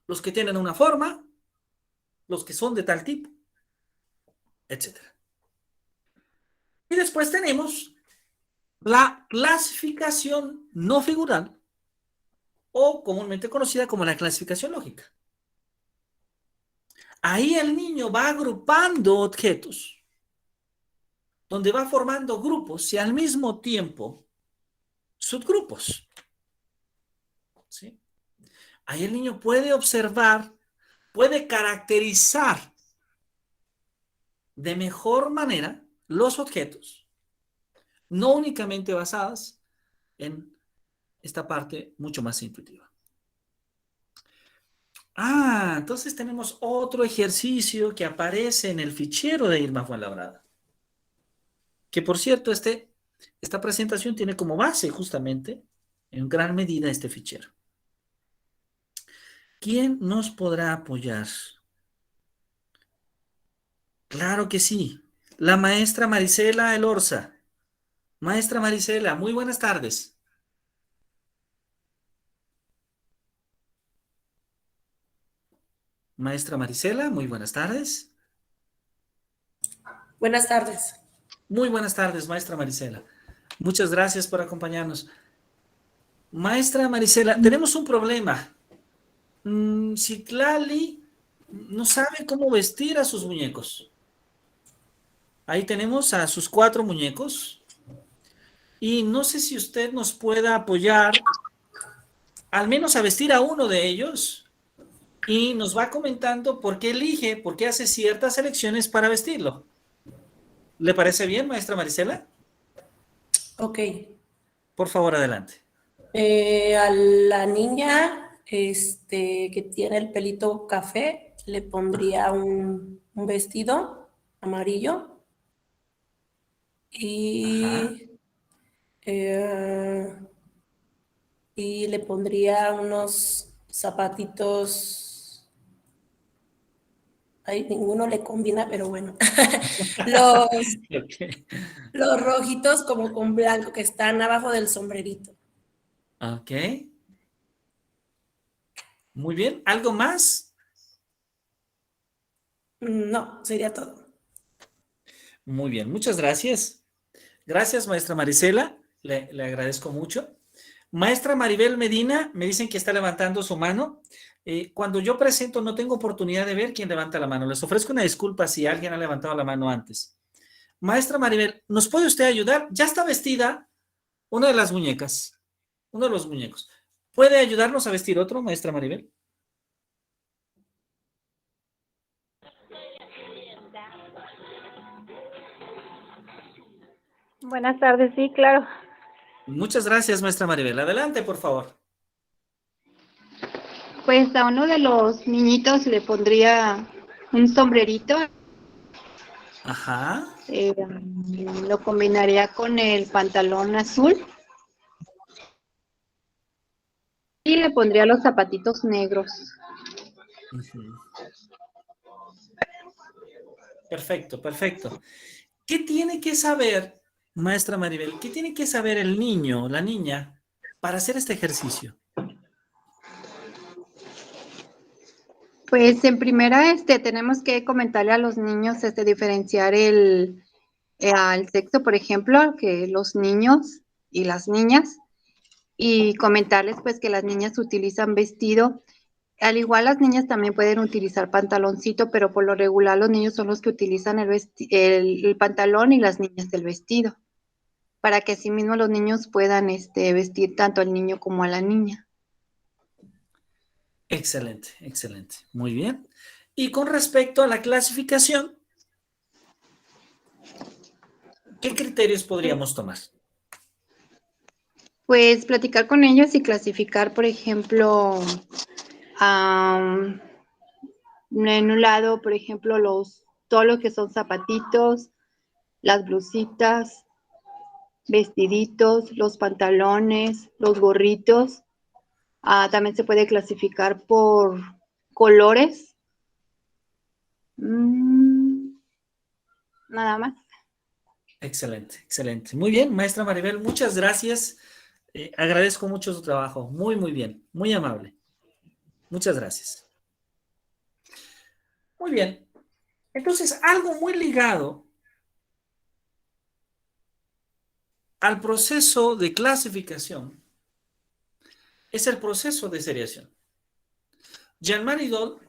los que tienen una forma, los que son de tal tipo, etc. Y después tenemos la clasificación no figural o comúnmente conocida como la clasificación lógica. Ahí el niño va agrupando objetos, donde va formando grupos y al mismo tiempo subgrupos. ¿Sí? Ahí el niño puede observar, puede caracterizar de mejor manera los objetos, no únicamente basadas en esta parte mucho más intuitiva. Entonces tenemos otro ejercicio que aparece en el fichero de Irma Fuenlabrada. Que por cierto, esta presentación tiene como base justamente, en gran medida, este fichero. ¿Quién nos podrá apoyar? Claro que sí. La maestra Marisela Elorza. Maestra Marisela, muy buenas tardes. Maestra Marisela, muy buenas tardes. Buenas tardes. Muy buenas tardes, maestra Marisela. Muchas gracias por acompañarnos. Maestra Marisela, tenemos un problema. Citlali no sabe cómo vestir a sus muñecos. Ahí tenemos a sus 4 muñecos. Y no sé si usted nos pueda apoyar, al menos a vestir a uno de ellos. Y nos va comentando por qué hace ciertas elecciones para vestirlo. ¿Le parece bien, maestra Marisela? Ok. Por favor, adelante. A la niña que tiene el pelito café, le pondría un vestido amarillo y, y le pondría unos zapatitos. Ay, ninguno le combina, pero bueno. Los, Ok. los rojitos como con blanco que están abajo del sombrerito. Ok. Muy bien. ¿Algo más? No, sería todo. Muy bien. Muchas gracias. Gracias, maestra Marisela. Le agradezco mucho. Maestra Maribel Medina, me dicen que está levantando su mano. Cuando yo presento no tengo oportunidad de ver quién levanta la mano. Les ofrezco una disculpa si alguien ha levantado la mano antes. Maestra Maribel, ¿nos puede usted ayudar? Ya está vestida una de las muñecas, uno de los muñecos. ¿Puede ayudarnos a vestir otro, maestra Maribel? Buenas tardes, sí, claro. Muchas gracias, maestra Maribel. Adelante, por favor. Pues a uno de los niñitos le pondría un sombrerito, Ajá. lo combinaría con el pantalón azul y le pondría los zapatitos negros. Ujú. Perfecto, perfecto. ¿Qué tiene que saber, maestra Maribel, qué tiene que saber el niño o la niña para hacer este ejercicio? Pues en primera, tenemos que comentarle a los niños, diferenciar al sexo, por ejemplo, que los niños y las niñas, y comentarles pues que las niñas utilizan vestido. Al igual las niñas también pueden utilizar pantaloncito, pero por lo regular los niños son los que utilizan el pantalón y las niñas el vestido, para que así mismo los niños puedan vestir tanto al niño como a la niña. Excelente, excelente. Muy bien. Y con respecto a la clasificación, ¿qué criterios podríamos tomar? Pues platicar con ellos y clasificar, por ejemplo, en un lado, por ejemplo, todo lo que son zapatitos, las blusitas, vestiditos, los pantalones, los gorritos. También se puede clasificar por colores. Nada más. Excelente, excelente. Muy bien, maestra Maribel, muchas gracias. Agradezco mucho su trabajo. Muy, muy bien. Muy amable. Muchas gracias. Muy bien. Entonces, algo muy ligado al proceso de clasificación es el proceso de seriación. Jean-Marie Dole,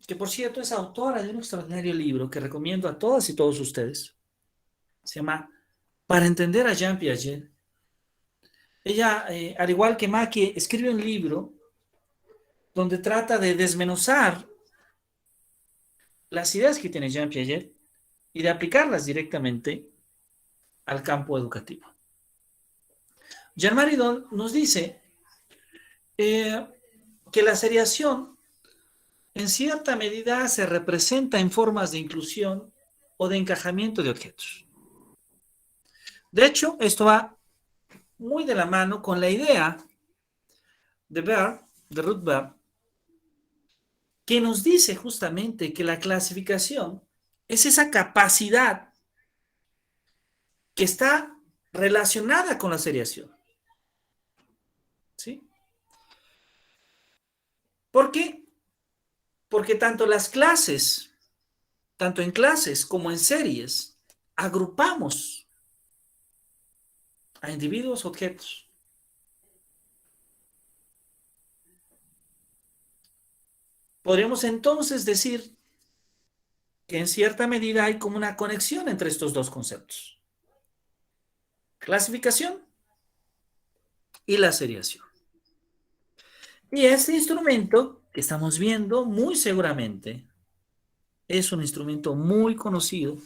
que por cierto es autora de un extraordinario libro que recomiendo a todas y todos ustedes, se llama Para entender a Jean Piaget. Ella, al igual que Maki, escribe un libro donde trata de desmenuzar las ideas que tiene Jean Piaget y de aplicarlas directamente al campo educativo. Jean-Marie Don nos dice que la seriación en cierta medida se representa en formas de inclusión o de encajamiento de objetos. De hecho, esto va muy de la mano con la idea de Ruth Baer, que nos dice justamente que la clasificación es esa capacidad que está relacionada con la seriación. ¿Sí? ¿Por qué? Porque tanto en clases como en series, agrupamos a individuos, objetos. Podríamos entonces decir que en cierta medida hay como una conexión entre estos dos conceptos. Clasificación y la seriación. Y este instrumento que estamos viendo muy seguramente es un instrumento muy conocido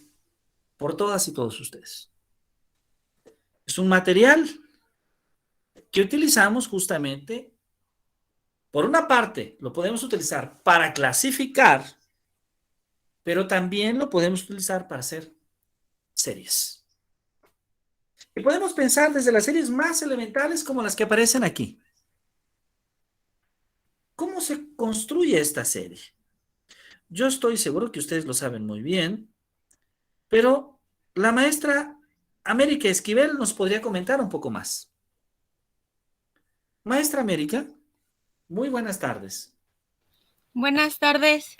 por todas y todos ustedes. Es un material que utilizamos justamente, por una parte, lo podemos utilizar para clasificar, pero también lo podemos utilizar para hacer series. Y podemos pensar desde las series más elementales como las que aparecen aquí. ¿Cómo se construye esta serie? Yo estoy seguro que ustedes lo saben muy bien, pero la maestra América Esquivel nos podría comentar un poco más. Maestra América, muy buenas tardes. Buenas tardes.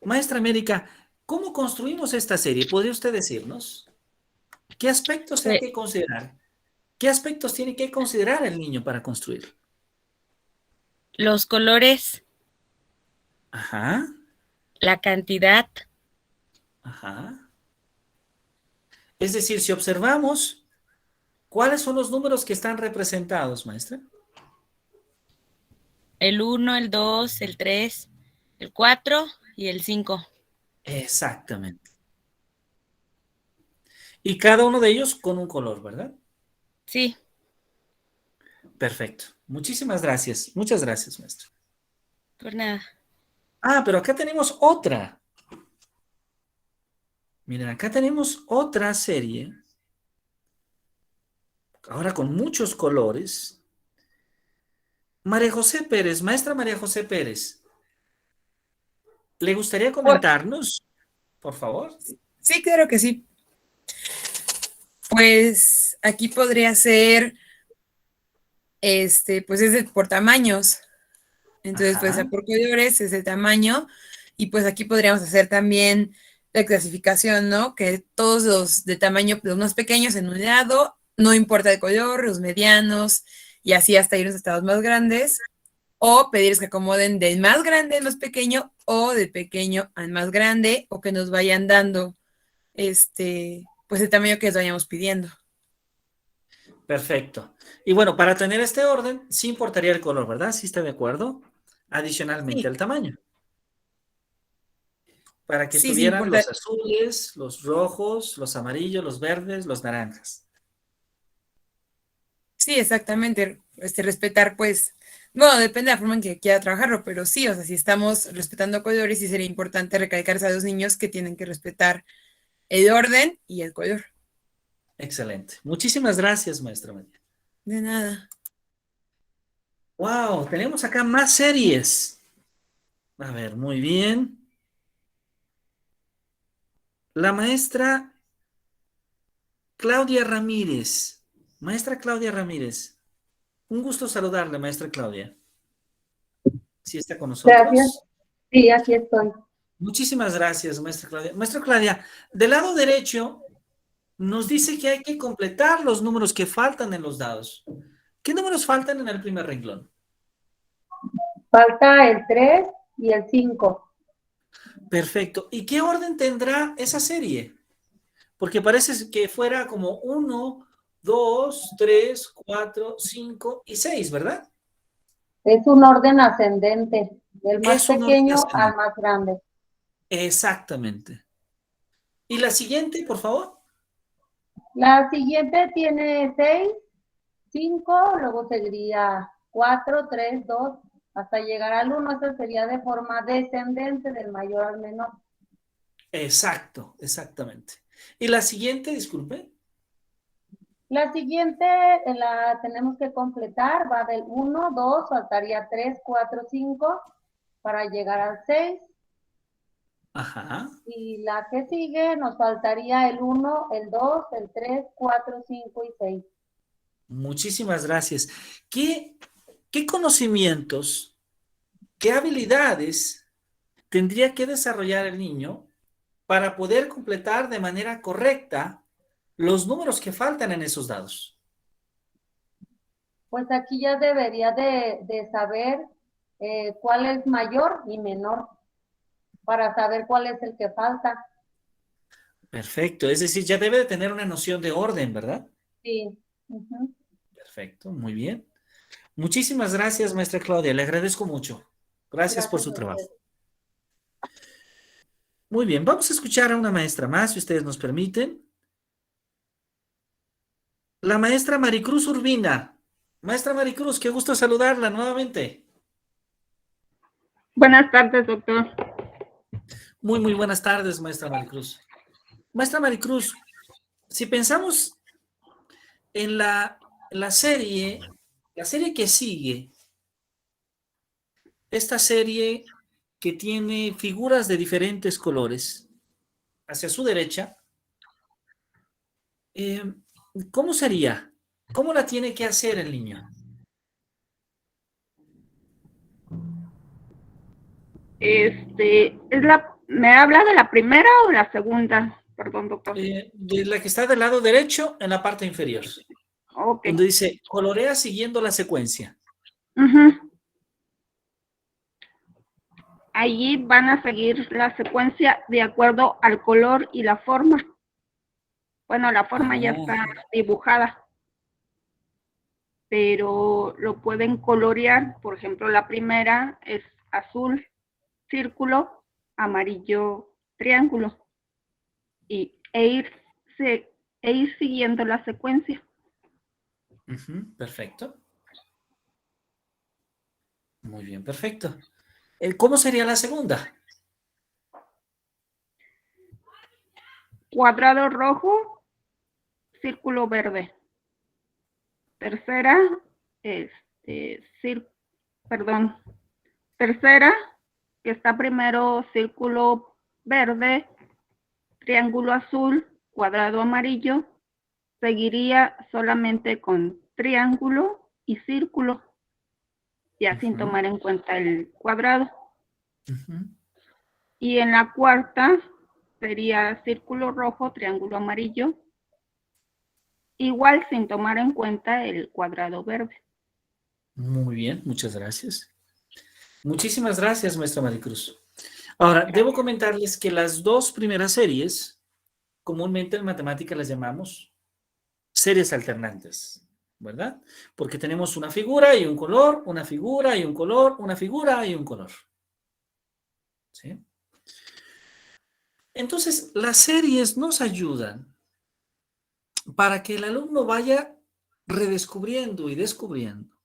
Maestra América, ¿cómo construimos esta serie? ¿Podría usted decirnos? ¿Qué aspectos hay que considerar? ¿Qué aspectos tiene que considerar el niño para construir? Los colores, Ajá, la cantidad, ajá. Es decir, si observamos, ¿cuáles son los números que están representados, maestra? el 1, el 2, el 3, el 4 y el 5. Exactamente. Y cada uno de ellos con un color, ¿verdad? Sí. Perfecto. Muchísimas gracias. Muchas gracias, maestra. Por nada. Ah, pero acá tenemos otra. Miren, acá tenemos otra serie. Ahora con muchos colores. María José Pérez, maestra María José Pérez, ¿le gustaría comentarnos, por favor? Sí, claro que sí. Pues aquí podría ser, pues es por tamaños. Entonces, pues Ajá. por colores es de tamaño. Y pues aquí podríamos hacer también la clasificación, ¿no? Que todos los de tamaño, los más pequeños en un lado, no importa el color, los medianos, y así hasta irnos hasta los más grandes. O pedirles que acomoden del más grande al más pequeño, o del pequeño al más grande, o que nos vayan dando, pues el tamaño que les vayamos pidiendo. Perfecto. Y bueno, para tener este orden, sí importaría el color, ¿verdad? ¿Sí está de acuerdo? Adicionalmente Sí. al tamaño. Para que Sí, estuvieran importa. los azules, los rojos, los amarillos, los verdes, los naranjas. Sí, exactamente. Respetar, pues, bueno, depende de la forma en que quiera trabajarlo, pero sí, o sea, si estamos respetando colores, sí sería importante recalcarse a los niños que tienen que respetar el orden y el color. Excelente. Muchísimas gracias, maestra María. De nada. Wow, tenemos acá más series. A ver, muy bien. La maestra Claudia Ramírez. Maestra Claudia Ramírez. Un gusto saludarle, maestra Claudia. ¿Sí está con nosotros? Gracias. Sí, aquí estoy. Muchísimas gracias, maestra Claudia. Maestra Claudia, del lado derecho nos dice que hay que completar los números que faltan en los dados. ¿Qué números faltan en el primer renglón? Falta el 3 y el 5. Perfecto. ¿Y qué orden tendrá esa serie? Porque parece que fuera como 1, 2, 3, 4, 5 y 6, ¿verdad? Es un orden ascendente, del más Es un orden pequeño ascendente. al más grande. Exactamente. ¿Y la siguiente, por favor? La siguiente tiene 6 5, luego seguiría 4, 3, 2, hasta llegar al 1. Eso sería de forma descendente del mayor al menor. Exacto, exactamente. ¿Y la siguiente, disculpe? La siguiente la tenemos que completar, va del 1, 2, faltaría 3, 4, 5 para llegar al 6. Ajá. Y la que sigue nos faltaría el 1, el 2, el 3, 4, 5 y 6. Muchísimas gracias. ¿Qué conocimientos, qué habilidades tendría que desarrollar el niño para poder completar de manera correcta los números que faltan en esos dados? Pues aquí ya debería de saber cuál es mayor y menor para saber cuál es el que falta. Perfecto, es decir, ya debe de tener una noción de orden, ¿verdad? Sí. Uh-huh. Perfecto, muy bien. Muchísimas gracias, maestra Claudia, le agradezco mucho. Gracias por su trabajo. Muy bien, vamos a escuchar a una maestra más, si ustedes nos permiten. La maestra Maricruz Urbina. Maestra Maricruz, qué gusto saludarla nuevamente. Buenas tardes, doctor. Muy buenas tardes, maestra Maricruz. Maestra Maricruz, si pensamos en la serie que sigue, esta serie que tiene figuras de diferentes colores, hacia su derecha, ¿cómo sería? ¿Cómo la tiene que hacer el niño? ¿Me habla de la primera o de la segunda? Perdón, doctor. De la que está del lado derecho, en la parte inferior. Ok. Donde dice, colorea siguiendo la secuencia. Uh-huh. Allí van a seguir la secuencia de acuerdo al color y la forma. Bueno, la forma ya está dibujada, pero lo pueden colorear. Por ejemplo, la primera es azul, círculo, amarillo, triángulo. E ir siguiendo la secuencia. Perfecto. Muy bien, perfecto. ¿Cómo sería la segunda? Cuadrado rojo, círculo verde. Tercera, tercera, que está primero círculo verde, triángulo azul, cuadrado amarillo, seguiría solamente con triángulo y círculo, ya sin tomar en cuenta el cuadrado. Y en la cuarta sería círculo rojo, triángulo amarillo, igual sin tomar en cuenta el cuadrado verde. Muy bien, muchas gracias. Muchísimas gracias, maestra Maricruz. Ahora, debo comentarles que las dos primeras series, comúnmente en matemática las llamamos series alternantes, ¿verdad? Porque tenemos una figura y un color, una figura y un color, una figura y un color. ¿Sí? Entonces, las series nos ayudan para que el alumno vaya redescubriendo y descubriendo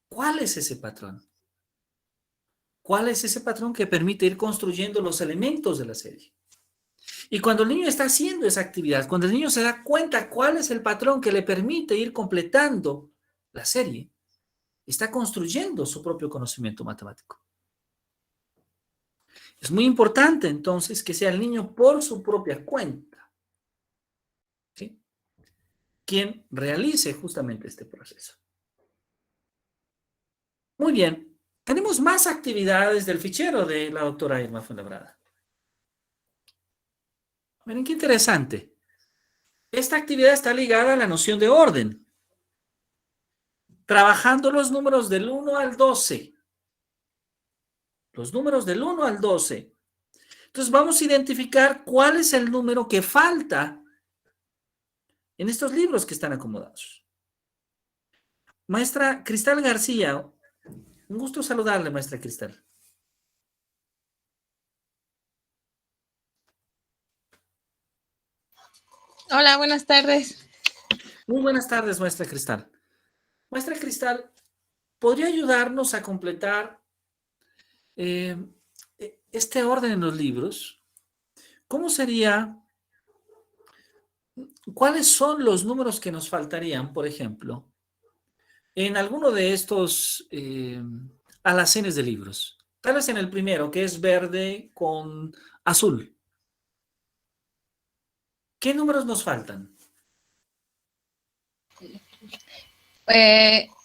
cuál es ese patrón. ¿Cuál es ese patrón que permite ir construyendo los elementos de la serie? Y cuando el niño está haciendo esa actividad, cuando el niño se da cuenta cuál es el patrón que le permite ir completando la serie, está construyendo su propio conocimiento matemático. Es muy importante entonces que sea el niño por su propia cuenta, ¿sí?, quien realice justamente este proceso. Muy bien, tenemos más actividades del fichero de la doctora Irma Fuenlabrada. Miren qué interesante. Esta actividad está ligada a la noción de orden. Trabajando los números del 1 al 12. Los números del 1 al 12. Entonces vamos a identificar cuál es el número que falta en estos libros que están acomodados. Maestra Cristal García, un gusto saludarle, maestra Cristal. Hola, buenas tardes. Muy buenas tardes, maestra Cristal. Maestra Cristal, ¿podría ayudarnos a completar este orden en los libros? ¿Cómo sería? ¿Cuáles son los números que nos faltarían, por ejemplo, en alguno de estos alacenes de libros? Tal vez en el primero, que es verde con azul. ¿Qué números nos faltan?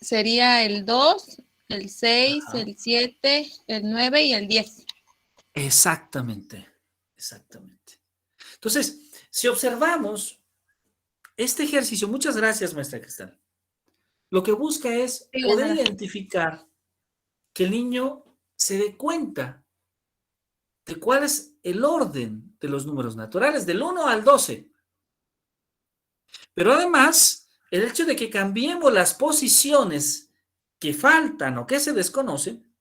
Sería el 2, el 6, Ajá. el 7, el 9 y el 10. Exactamente, exactamente. Entonces, si observamos este ejercicio, muchas gracias, maestra Cristal. Lo que busca es Sí, de poder nada. identificar que el niño se dé cuenta de cuál es el orden de los números naturales, del 1 al 12. Pero además, el hecho de que cambiemos las posiciones que faltan o que se desconocen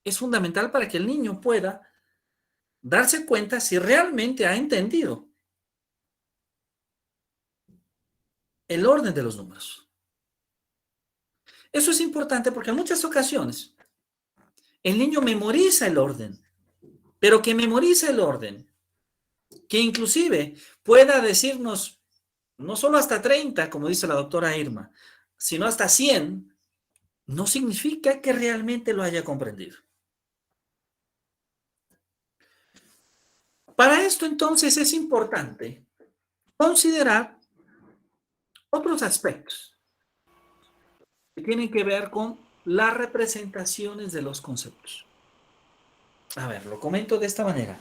es fundamental para que el niño pueda darse cuenta si realmente ha entendido el orden de los números. Eso es importante porque en muchas ocasiones el niño memoriza el orden, pero que memoriza el orden, que inclusive pueda decirnos no solo hasta 30, como dice la doctora Irma, sino hasta 100, no significa que realmente lo haya comprendido. Para esto, entonces, es importante considerar otros aspectos que tienen que ver con las representaciones de los conceptos. A ver, lo comento de esta manera.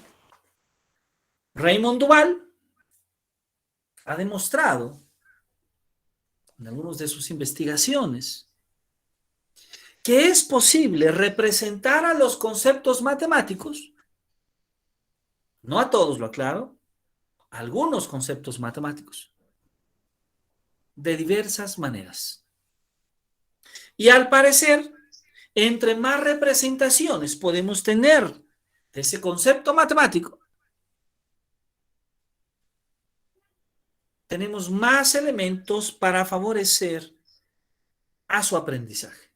Raymond Duval ha demostrado en algunas de sus investigaciones que es posible representar a los conceptos matemáticos, no a todos, lo aclaro, a algunos conceptos matemáticos, de diversas maneras. Y al parecer, entre más representaciones podemos tener de ese concepto matemático, tenemos más elementos para favorecer a su aprendizaje.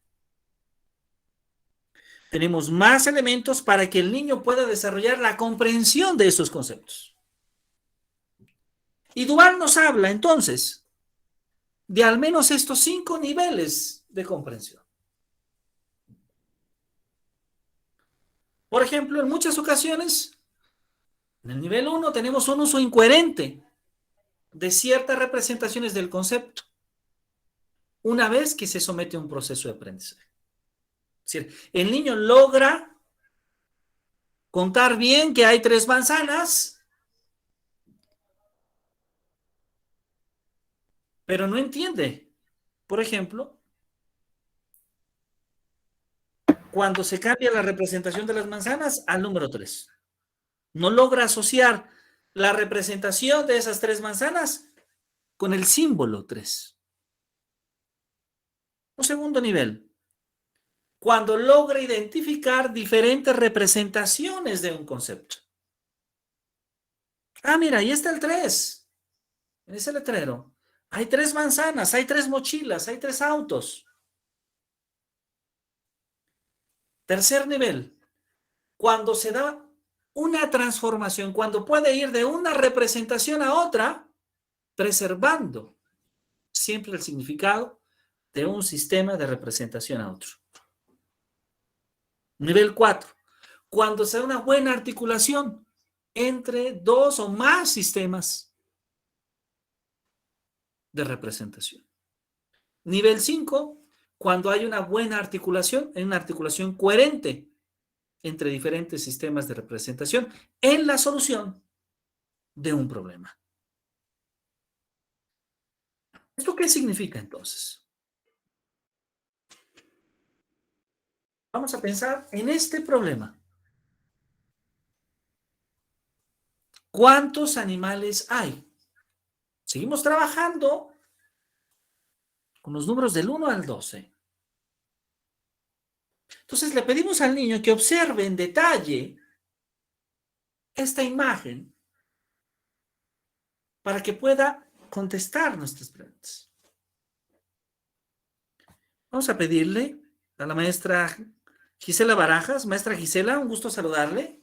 Tenemos más elementos para que el niño pueda desarrollar la comprensión de esos conceptos. Y Duval nos habla entonces de al menos estos 5 niveles de comprensión. Por ejemplo, en muchas ocasiones, en el nivel 1 tenemos un uso incoherente de ciertas representaciones del concepto una vez que se somete a un proceso de aprendizaje. Es decir, el niño logra contar bien que hay 3 manzanas, pero no entiende, por ejemplo, cuando se cambia la representación de las manzanas al número 3. No logra asociar la representación de esas 3 manzanas con el símbolo 3. Un segundo nivel, cuando logra identificar diferentes representaciones de un concepto. Ah, mira, ahí está el 3. En ese letrero. Hay 3 manzanas, hay 3 mochilas, hay 3 autos. Tercer nivel, cuando se da una transformación, cuando puede ir de una representación a otra, preservando siempre el significado de un sistema de representación a otro. Nivel 4, cuando se da una buena articulación entre 2 o más sistemas de representación. Nivel 5, cuando hay una buena articulación, una articulación coherente entre diferentes sistemas de representación en la solución de un problema. ¿Esto qué significa entonces? Vamos a pensar en este problema. ¿Cuántos animales hay? Seguimos trabajando con los números del 1 al 12. Entonces le pedimos al niño que observe en detalle esta imagen para que pueda contestar nuestras preguntas. Vamos a pedirle a la maestra Gisela Barajas. Maestra Gisela, un gusto saludarle.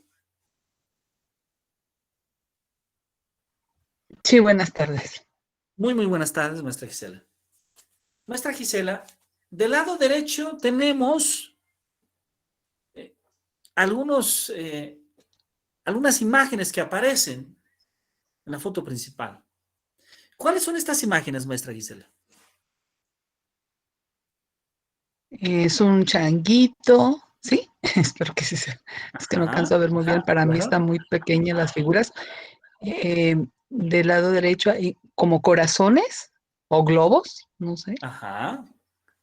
Sí, buenas tardes. Muy, muy buenas tardes, maestra Gisela. Maestra Gisela, del lado derecho tenemos algunas imágenes que aparecen en la foto principal. ¿Cuáles son estas imágenes, maestra Gisela? Es un changuito, ¿sí? Espero que sí sea. Es que no alcanzo a ver muy bien. Para mí bueno. están muy pequeñas las figuras. Del lado derecho hay como corazones o globos, no sé. Ajá.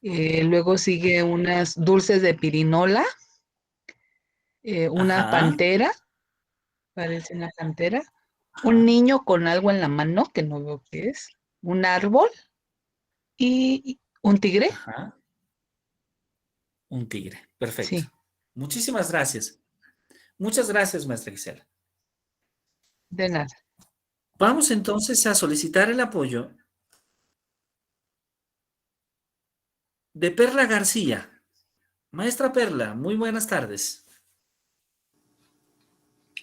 Luego sigue unas dulces de pirinola, una Ajá. pantera, parece una pantera, un niño con algo en la mano que no veo qué es, un árbol y un tigre. Ajá. Un tigre. Perfecto. Sí, Muchísimas gracias. Muchas gracias, maestra Gisela. de nada. Vamos entonces a solicitar el apoyo de Perla García. Maestra Perla, muy buenas tardes.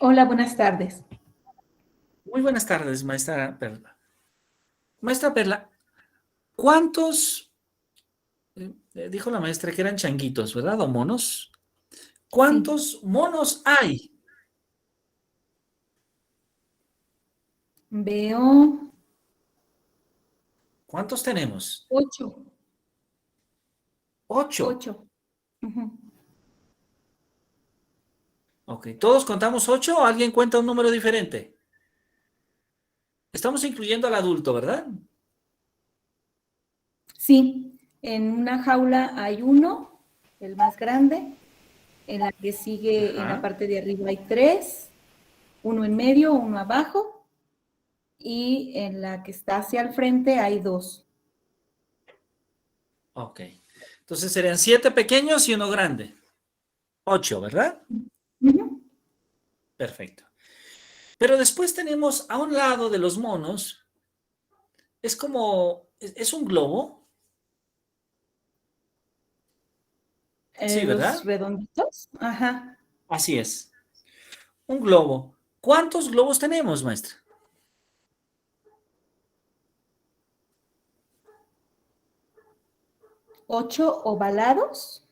Hola, buenas tardes. Muy buenas tardes, maestra Perla. Maestra Perla, ¿cuántos, dijo la maestra que eran changuitos, ¿verdad? ¿O monos? ¿Cuántos monos hay? Veo ¿Cuántos tenemos? 8. 8. 8. Ujú. Ok, ¿todos contamos 8 o alguien cuenta un número diferente? Estamos incluyendo al adulto, ¿verdad? Sí, en una jaula hay uno, el más grande. En la que sigue, en la Ajá. parte de arriba hay 3, uno en medio, uno abajo. Y en la que está hacia el frente hay 2. Ok. Entonces serían 7 pequeños y uno grande. 8, ¿verdad? Ujú. Perfecto. Pero después tenemos a un lado de los monos, es como, es un globo. Sí, Los ¿verdad? redonditos. Ajá. Así es. Un globo. ¿Cuántos globos tenemos, maestra? 8 ovalados.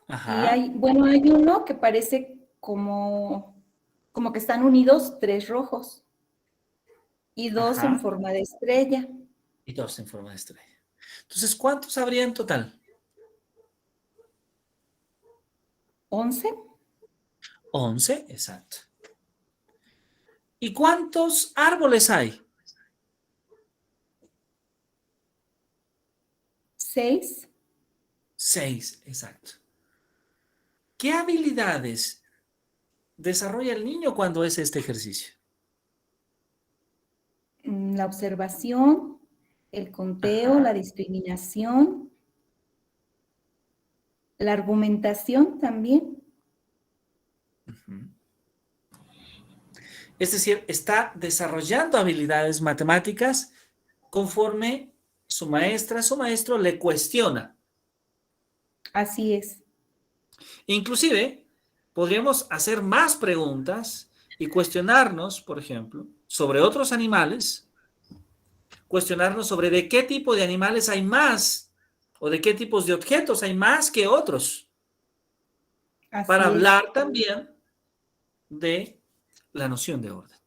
Y Ajá. hay, bueno, hay uno que parece como que están unidos 3 rojos y 2 en Ajá. forma de estrella. Y 2 en forma de estrella. Entonces, ¿cuántos habría en total? 11. 11, exacto. ¿Y cuántos árboles hay? 6. 6, exacto. ¿Qué habilidades desarrolla el niño cuando hace este ejercicio? La observación, el conteo, la discriminación, la argumentación también. Es decir, está desarrollando habilidades matemáticas conforme su maestra, su maestro le cuestiona. Así es. Inclusive, podríamos hacer más preguntas y cuestionarnos, por ejemplo, sobre otros animales, cuestionarnos sobre de qué tipo de animales hay más o de qué tipos de objetos hay más que otros, Así para es. hablar también de la noción de orden.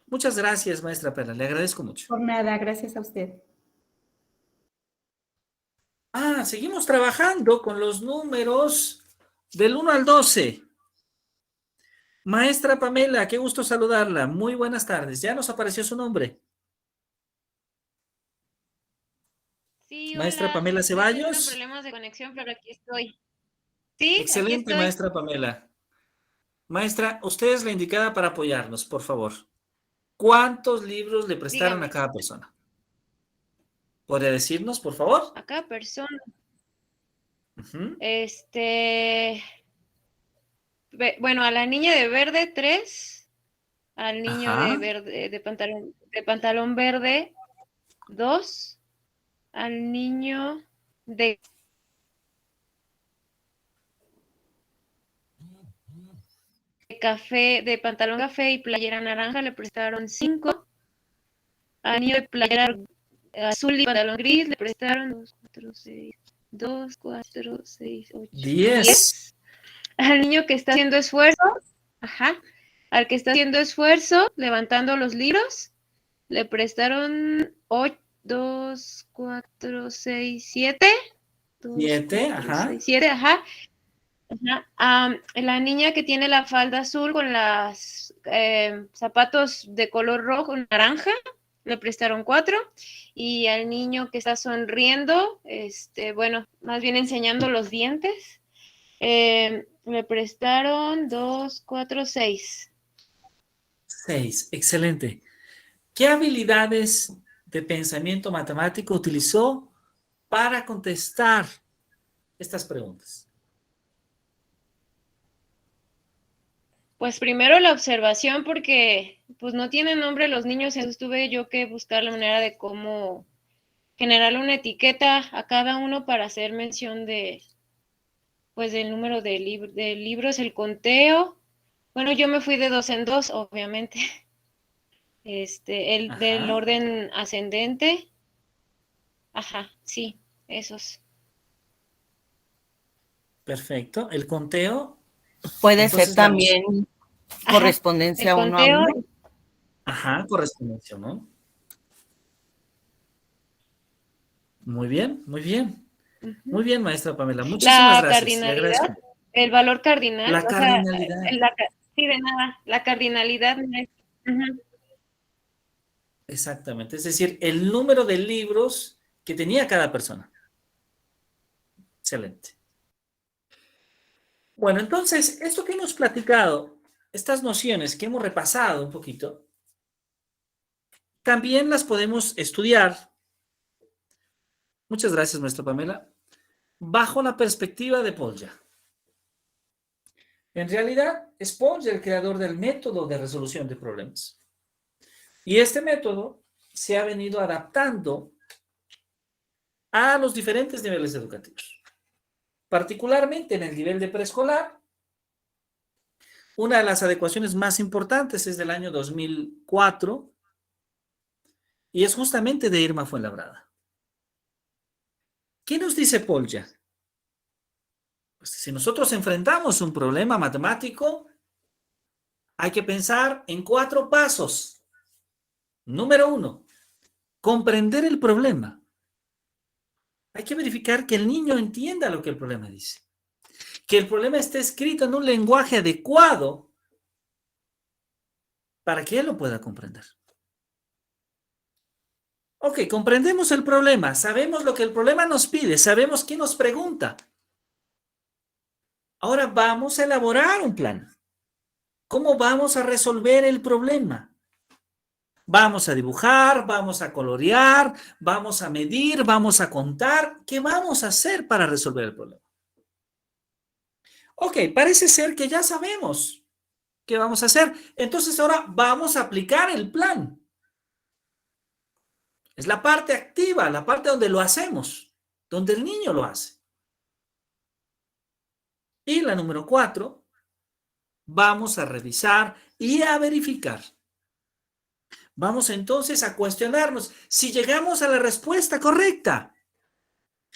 Muchas gracias, maestra Perla, le agradezco mucho. Por nada, gracias a usted. Seguimos trabajando con los números del 1 al 12. Maestra Pamela, qué gusto saludarla. Muy buenas tardes. Ya nos apareció su nombre. Sí, Maestra hola. Pamela Estoy teniendo Ceballos. problemas de conexión, pero aquí estoy. Sí, aquí Excelente, estoy. maestra Pamela. Maestra, usted es la indicada para apoyarnos, por favor. ¿Cuántos libros le prestaron Dígame. a cada persona? ¿Podría decirnos, por favor? A cada persona. Ujú. Bueno, a la niña de verde 3, al niño Ajá. de verde, de pantalón verde 2, al niño de café, de pantalón café y playera naranja le prestaron 5. Al niño de playera azul y pantalón gris le prestaron 2, 4, 6, 8, 10. 10. Al niño que está haciendo esfuerzo, al que está haciendo esfuerzo levantando los libros, le prestaron 2, 4, 6, 7. 7, 7, la niña que tiene la falda azul con los zapatos de color rojo, naranja, le prestaron 4. Y al niño que está sonriendo, bueno, más bien enseñando los dientes, le prestaron 2, 4, 6. 6, excelente. ¿Qué habilidades de pensamiento matemático utilizó para contestar estas preguntas? Pues primero la observación, porque pues no tienen nombre los niños, entonces tuve yo que buscar la manera de cómo generarle una etiqueta a cada uno para hacer mención de, pues, del número de libros, el conteo. Bueno, yo me fui de 2 en 2, obviamente. Del orden ascendente. Sí, esos. Perfecto. El conteo. Puede ser también correspondencia 1 a 1. Correspondencia, ¿no? Muy bien, muy bien. Muy bien, maestra Pamela. Muchísimas gracias. Le agradezco. El valor cardinal. La cardinalidad. Sí, de nada. La cardinalidad. Exactamente. Es decir, el número de libros que tenía cada persona. Excelente. Bueno, entonces, esto que hemos platicado, estas nociones que hemos repasado un poquito, también las podemos estudiar. Muchas gracias, maestra Pamela. Bajo la perspectiva de Polya. En realidad, es Polya el creador del método de resolución de problemas. Y este método se ha venido adaptando a los diferentes niveles educativos. Particularmente en el nivel de preescolar, una de las adecuaciones más importantes es del año 2004 y es justamente de Irma Fuenlabrada. ¿Qué nos dice Polya? Pues si nosotros enfrentamos un problema matemático, hay que pensar en 4 pasos. Número 1, comprender el problema. Hay que verificar que el niño entienda lo que el problema dice. Que el problema esté escrito en un lenguaje adecuado para que él lo pueda comprender. Ok, comprendemos el problema, sabemos lo que el problema nos pide, sabemos qué nos pregunta. Ahora vamos a elaborar un plan. ¿Cómo vamos a resolver el problema? Vamos a dibujar, vamos a colorear, vamos a medir, vamos a contar. ¿Qué vamos a hacer para resolver el problema? Ok, parece ser que ya sabemos qué vamos a hacer. Entonces ahora vamos a aplicar el plan. Es la parte activa, la parte donde lo hacemos, donde el niño lo hace. Y la número 4, vamos a revisar y a verificar. Vamos entonces a cuestionarnos si llegamos a la respuesta correcta,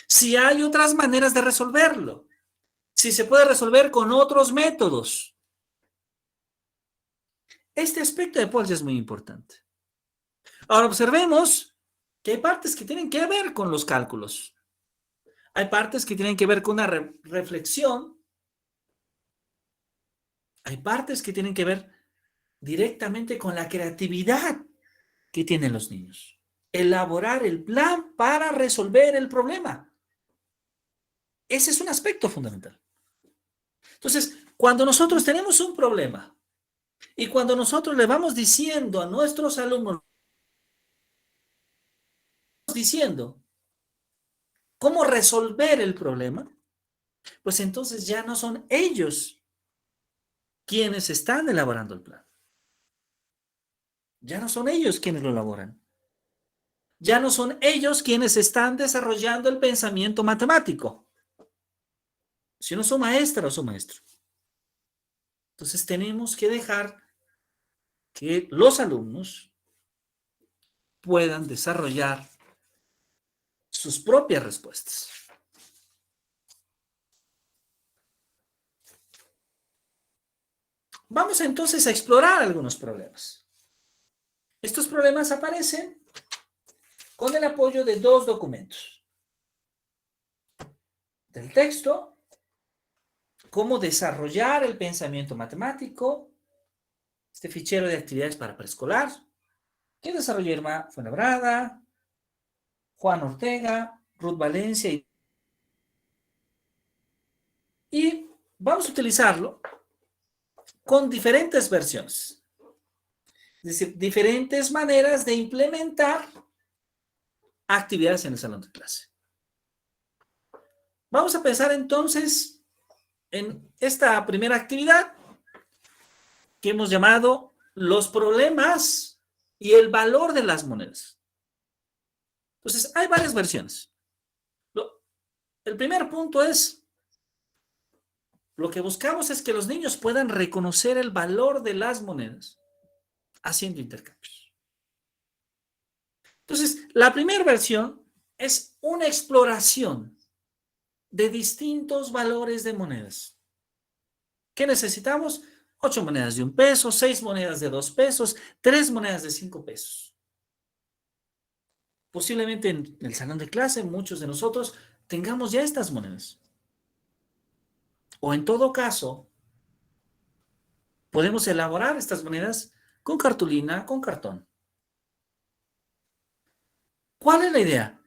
si hay otras maneras de resolverlo, si se puede resolver con otros métodos. Este aspecto de Polya es muy importante. Ahora observemos que hay partes que tienen que ver con los cálculos. Hay partes que tienen que ver con una reflexión. Hay partes que tienen que ver directamente con la creatividad que tienen los niños. Elaborar el plan para resolver el problema. Ese es un aspecto fundamental. Entonces, cuando nosotros tenemos un problema y cuando nosotros le vamos diciendo a nuestros alumnos, diciendo cómo resolver el problema, pues entonces ya no son ellos quienes están elaborando el plan. Ya no son ellos quienes lo elaboran. ya no son ellos quienes están desarrollando el pensamiento matemático, sino su maestra o su maestro. Entonces tenemos que dejar que los alumnos puedan desarrollar sus propias respuestas. Vamos entonces a explorar algunos problemas. Estos problemas aparecen con el apoyo de dos documentos. Del texto, cómo desarrollar el pensamiento matemático, este fichero de actividades para preescolar, que desarrolló Irma Fuenlabrada, Juan Ortega, Ruth Valencia y vamos a utilizarlo con diferentes versiones. Es decir, diferentes maneras de implementar actividades en el salón de clase. Vamos a pensar entonces en esta primera actividad que hemos llamado los problemas y el valor de las monedas. Entonces, hay varias versiones. El primer punto es, lo que buscamos es que los niños puedan reconocer el valor de las monedas haciendo intercambios. Entonces, la primera versión es una exploración de distintos valores de monedas. ¿Qué necesitamos? 8 monedas de 1 peso, 6 monedas de 2 pesos, 3 monedas de 5 pesos. Posiblemente en el salón de clase muchos de nosotros tengamos ya estas monedas. O en todo caso, podemos elaborar estas monedas con cartulina, con cartón. ¿Cuál es la idea?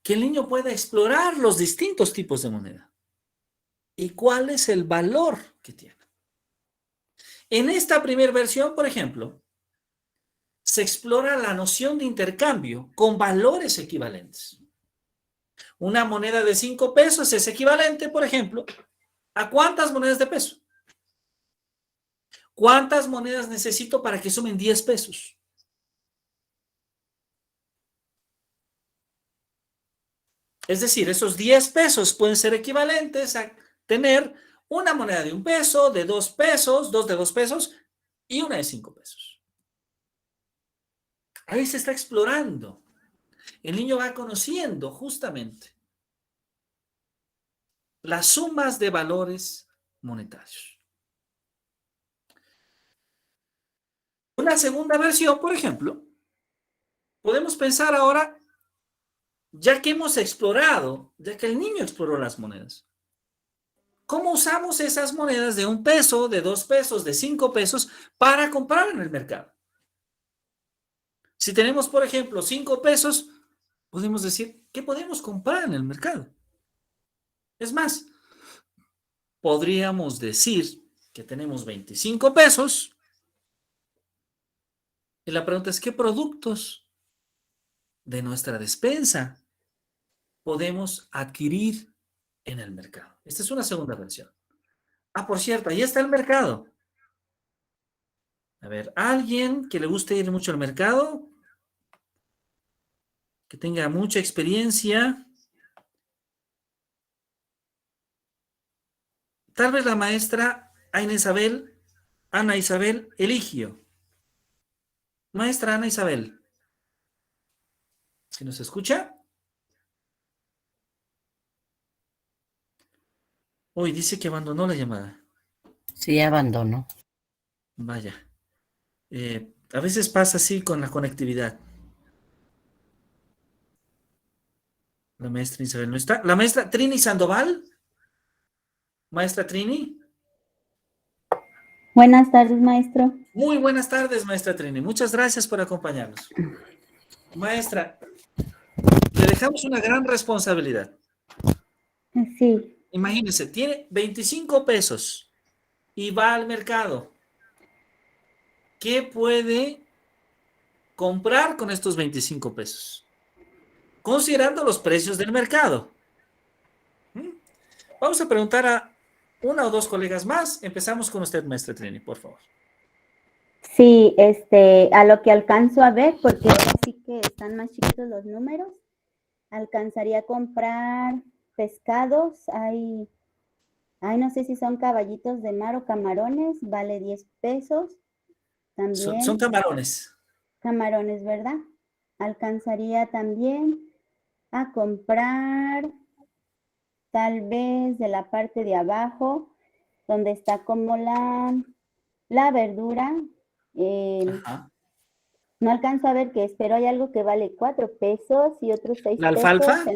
Que el niño pueda explorar los distintos tipos de moneda. ¿Y cuál es el valor que tiene? En esta primera versión, por ejemplo, se explora la noción de intercambio con valores equivalentes. Una moneda de 5 pesos es equivalente, por ejemplo, ¿a cuántas monedas de peso? ¿Cuántas monedas necesito para que sumen 10 pesos? Es decir, esos 10 pesos pueden ser equivalentes a tener una moneda de 1 peso, de 2 pesos, 2 de 2 pesos y una de 5 pesos. Ahí se está explorando. El niño va conociendo justamente las sumas de valores monetarios. Una segunda versión, por ejemplo, podemos pensar ahora, ya que hemos explorado, ya que el niño exploró las monedas, ¿cómo usamos esas monedas de 1 peso, de 2 pesos, de 5 pesos para comprar en el mercado? Si tenemos, por ejemplo, 5 pesos, podemos decir, ¿qué podemos comprar en el mercado? Es más, podríamos decir que tenemos 25 pesos y la pregunta es, ¿qué productos de nuestra despensa podemos adquirir en el mercado? Esta es una segunda versión. Ah, por cierto, ahí está el mercado. A ver, ¿alguien que le guste ir mucho al mercado? Que tenga mucha experiencia. Tal vez la maestra Ana Isabel Eligio. Maestra Ana Isabel. ¿Sí nos escucha? Uy, dice que abandonó la llamada. Sí, abandonó. Vaya. A veces pasa así con la conectividad. La maestra Isabel no está. La maestra Trini Sandoval. Maestra Trini. Buenas tardes, maestro. Muy buenas tardes, maestra Trini. Muchas gracias por acompañarnos. Maestra, le dejamos una gran responsabilidad. Sí. Imagínese, tiene 25 pesos y va al mercado. ¿Qué puede comprar con estos 25 pesos? Considerando los precios del mercado. Vamos a preguntar a una o dos colegas más. Empezamos con usted, maestra Trini, por favor. Sí, a lo que alcanzo a ver, porque ahora sí que están más chiquitos los números, alcanzaría a comprar pescados, no sé si son caballitos de mar o camarones, vale 10 pesos. También. Son camarones. Camarones, ¿verdad? Alcanzaría también a comprar tal vez de la parte de abajo, donde está como la verdura. No alcanzo a ver qué es, pero hay algo que vale 4 pesos y otros 6 ¿La pesos. alfalfa?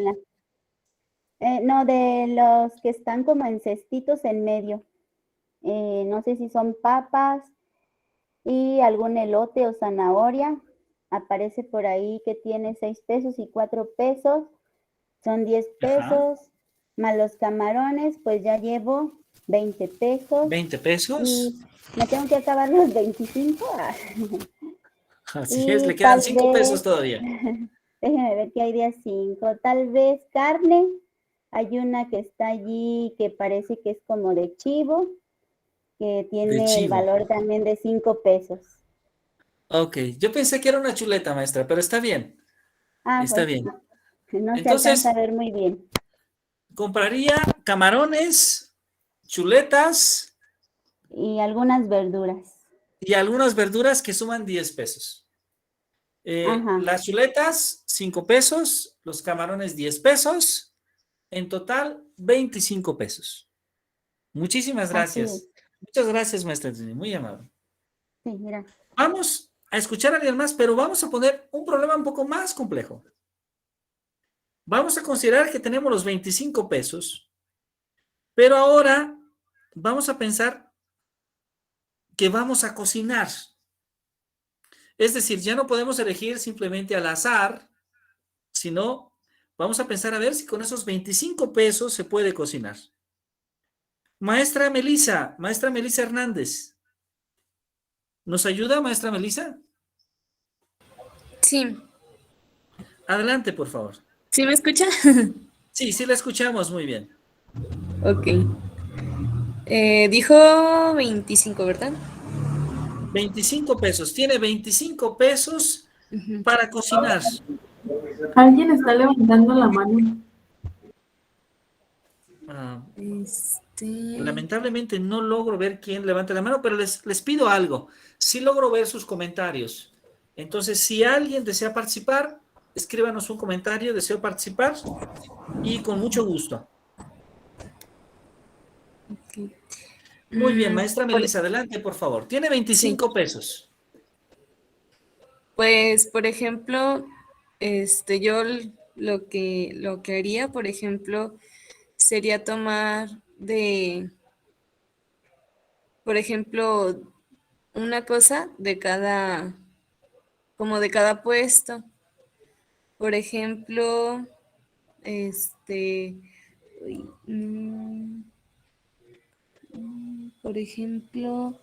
No, de los que están como en cestitos en medio. No sé si son papas y algún elote o zanahoria. Aparece por ahí que tiene 6 pesos y 4 pesos. Son 10 pesos. Más los camarones, pues ya llevo 20 pesos. 20 pesos. Y me tengo que acabar los 25. Así es, le quedan 5 pesos todavía. Déjenme ver qué hay de a 5. Tal vez carne. Hay una que está allí que parece que es como de chivo, que tiene el valor también de 5 pesos. Ok, yo pensé que era una chuleta, maestra, pero está bien. Está pues, bien. No Entonces, se alcanza a ver muy bien. Compraría camarones, chuletas. Y algunas verduras. Y algunas verduras que suman 10 pesos. Las chuletas, 5 pesos. Los camarones, 10 pesos. En total, 25 pesos. Muchísimas gracias. Muchas gracias, maestra Trini, muy amable. Sí, mira. Vamos a escuchar a alguien más, pero vamos a poner un problema un poco más complejo. Vamos a considerar que tenemos los 25 pesos, pero ahora vamos a pensar que vamos a cocinar. Es decir, ya no podemos elegir simplemente al azar, sino vamos a pensar a ver si con esos 25 pesos se puede cocinar. Maestra Melisa Hernández. ¿Nos ayuda, maestra Melisa? Sí. Adelante, por favor. ¿Sí me escucha? Sí, la escuchamos muy bien. Ok. Dijo 25, ¿verdad? 25 pesos. Tiene 25 pesos para cocinar. Alguien está levantando la mano. Lamentablemente no logro ver quién levanta la mano, pero les pido algo. Sí logro ver sus comentarios. Entonces, si alguien desea participar, escríbanos un comentario, deseo participar, y con mucho gusto. Okay. Muy bien, maestra Melisa, adelante, por favor. Tiene 25 pesos. Pues, por ejemplo, yo lo que haría, por ejemplo, sería tomar por ejemplo, una cosa de cada puesto. Por ejemplo, por ejemplo,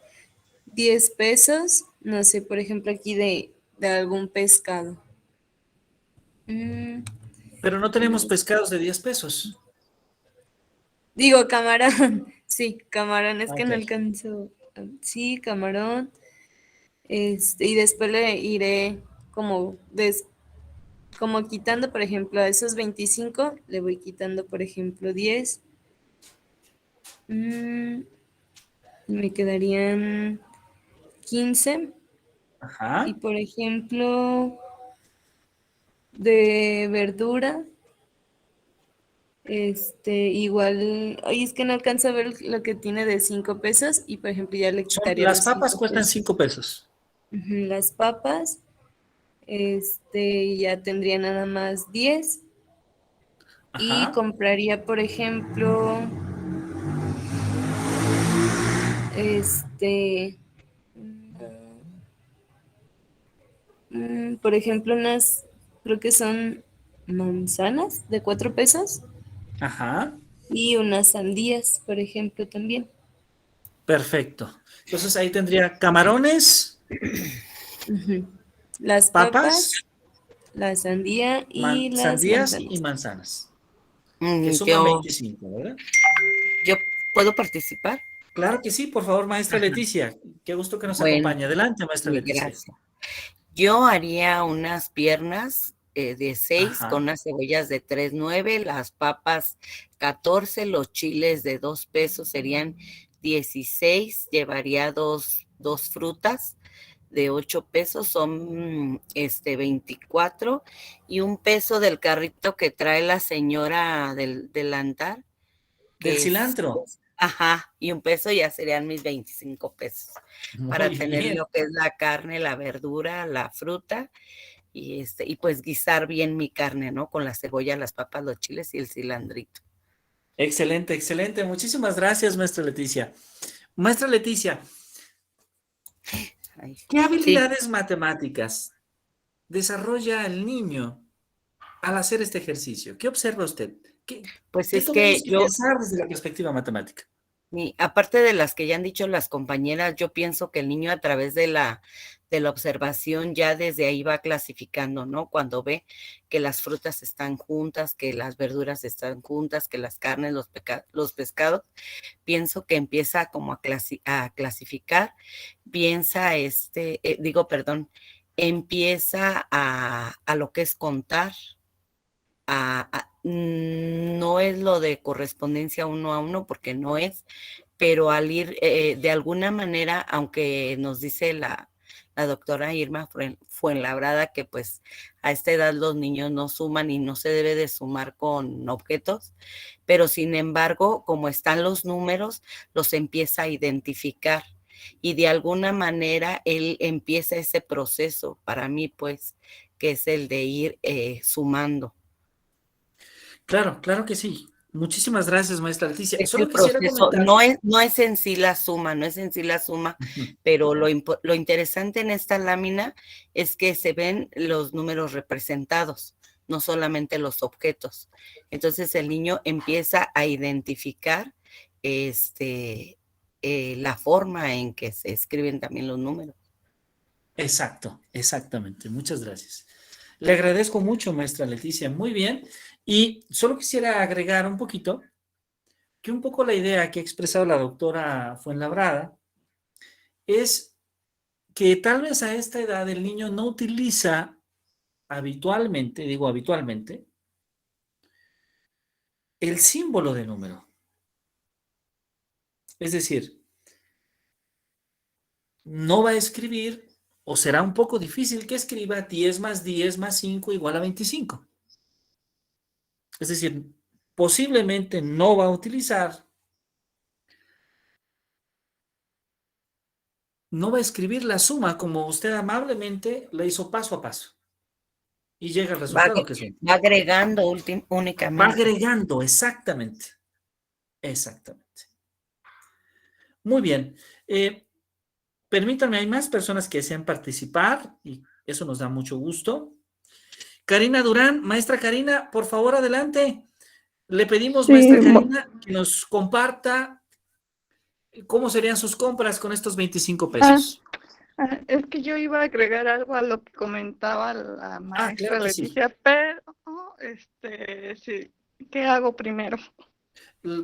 10 pesos, no sé, por ejemplo, aquí de algún pescado. Pero no tenemos pescados de 10 pesos. Digo, camarón. Sí, camarón, es que no alcanzo. Sí, camarón. Y después le iré como quitando, por ejemplo, a esos 25, le voy quitando, por ejemplo, 10. Me quedarían 15. Ajá. Y por ejemplo, de verdura, igual, ay, es que no alcanzo a ver lo que tiene de 5 pesos y por ejemplo ya le quitaría Las los papas 5 cuestan pesos. 5 pesos. Las papas, ya tendría nada más 10. Ajá. Y compraría, por ejemplo, por ejemplo, creo que son manzanas de 4 pesos. Ajá. Y unas sandías, por ejemplo, también. Perfecto. Entonces ahí tendría camarones, las papas, la sandía y las sandías manzanas. y manzanas. Que suman 25, ¿verdad? ¿Yo puedo participar? Claro que sí, por favor, maestra Leticia. Qué gusto que nos Bueno, acompañe. Adelante, maestra sí, Leticia. gracias. Yo haría unas piernas de 6 Ajá. con unas cebollas de 3.9, las papas 14, los chiles de 2 pesos serían 16, llevaría dos frutas de 8 pesos, son 24, y 1 peso del carrito que trae la señora del delantal, Del que es, cilantro. ajá, y 1 peso ya serían mis 25 pesos, para Muy tener bien. lo que es la carne, la verdura, la fruta, y pues guisar bien mi carne, ¿no? Con la cebolla, las papas, los chiles y el cilandrito. Excelente, excelente. Muchísimas gracias, maestra Leticia. Maestra Leticia, Ay, ¿qué sí. habilidades matemáticas desarrolla el niño al hacer este ejercicio? ¿Qué observa usted? Pues ¿Qué es tenemos que que yo, pensar desde la perspectiva matemática? y aparte de las que ya han dicho las compañeras, yo pienso que el niño a través de la observación ya desde ahí va clasificando, ¿no? Cuando ve que las frutas están juntas, que las verduras están juntas, que las carnes, los pescados, pienso que empieza como a clasificar, piensa empieza a lo que es contar, no es lo de correspondencia uno a uno, porque no es, pero al ir de alguna manera, aunque nos dice la doctora Irma Fuenlabrada que pues a esta edad los niños no suman y no se debe de sumar con objetos, pero sin embargo, como están los números, los empieza a identificar y de alguna manera él empieza ese proceso, para mí pues, que es el de ir sumando. Claro, claro que sí. Muchísimas gracias, maestra Leticia. Es Solo el quisiera proceso, comentar. no es en sí la suma, pero lo interesante en esta lámina es que se ven los números representados, no solamente los objetos. Entonces el niño empieza a identificar la forma en que se escriben también los números. Exacto, exactamente. Muchas gracias. Le agradezco mucho, maestra Leticia. Muy bien. Y solo quisiera agregar un poquito, que un poco la idea que ha expresado la doctora Fuenlabrada es que tal vez a esta edad el niño no utiliza habitualmente, digo habitualmente, el símbolo de número. Es decir, no va a escribir, o será un poco difícil que escriba 10 más 10 más 5 igual a 25. Es decir, posiblemente no va a utilizar, no va a escribir la suma como usted amablemente le hizo paso a paso. Y llega al resultado que es 20. Va agregando únicamente. Va agregando, exactamente. Exactamente. Muy bien. Permítanme, hay más personas que desean participar y eso nos da mucho gusto. Karina Durán, maestra Karina, por favor, adelante. Le pedimos, Sí, maestra Karina, que nos comparta cómo serían sus compras con estos 25 pesos. Es que yo iba a agregar algo a lo que comentaba la maestra claro que sí. Leticia, pero sí, ¿qué hago primero?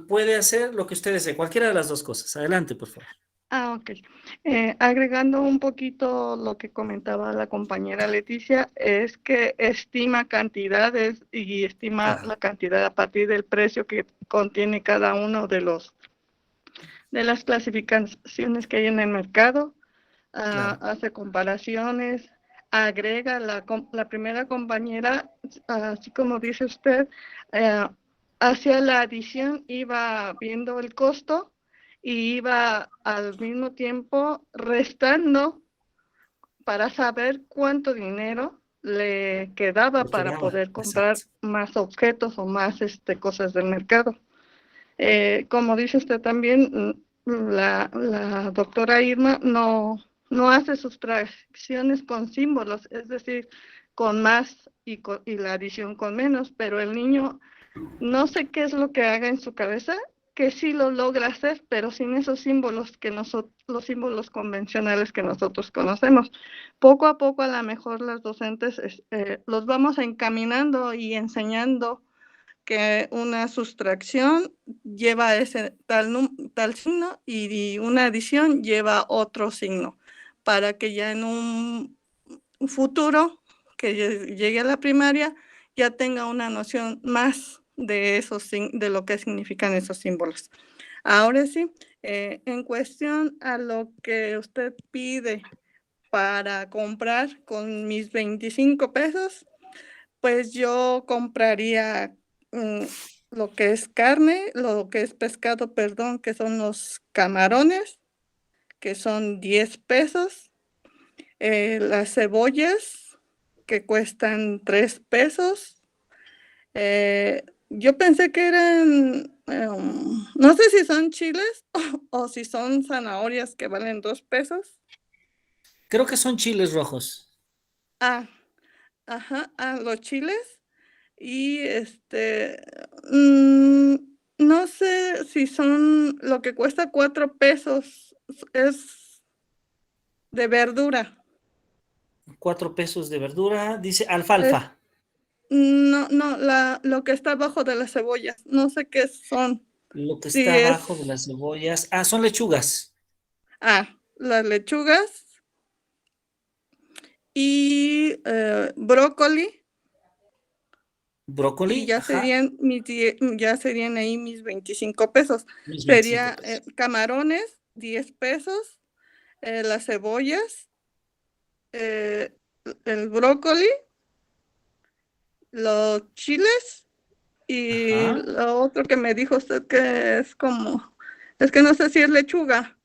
Puede hacer lo que usted desee, cualquiera de las dos cosas. Adelante, por favor. Ok. Agregando un poquito lo que comentaba la compañera Leticia, es que estima cantidades y estima la cantidad a partir del precio que contiene cada uno de las clasificaciones que hay en el mercado. Hace comparaciones, agrega la primera compañera, así como dice usted, hacia la adición iba viendo el costo y iba al mismo tiempo restando para saber cuánto dinero le quedaba para poder comprar más objetos o más cosas del mercado. Como dice usted también, la doctora Irma no hace sustracciones con símbolos, es decir, con más y la adición con menos, pero el niño no sé qué es lo que haga en su cabeza, que sí lo logra hacer, pero sin esos símbolos los símbolos convencionales que nosotros conocemos. Poco a poco, a lo mejor las docentes los vamos encaminando y enseñando que una sustracción lleva ese tal signo y una adición lleva otro signo, para que ya en un futuro que llegue a la primaria ya tenga una noción más de de lo que significan esos símbolos. Ahora sí, en cuestión a lo que usted pide para comprar con mis 25 pesos, pues yo compraría lo que es carne, lo que es pescado, perdón, que son los camarones, que son 10 pesos, las cebollas, que cuestan 3 pesos. Yo pensé que eran, no sé si son chiles o si son zanahorias que valen 2 pesos. Creo que son chiles rojos. Ajá, los chiles. Y no sé si son lo que cuesta 4 pesos, es de verdura. 4 pesos de verdura, dice alfalfa. No, lo que está abajo de las cebollas, no sé qué son. Lo que Sí, está abajo de las cebollas. Ah, son lechugas. Las lechugas y brócoli. Brócoli. Y ya serían, ya serían ahí mis 25 pesos. Mis 25 Sería pesos. camarones, 10 pesos, las cebollas, el brócoli, los chiles y lo otro que me dijo usted que es como, es que no sé si es lechuga,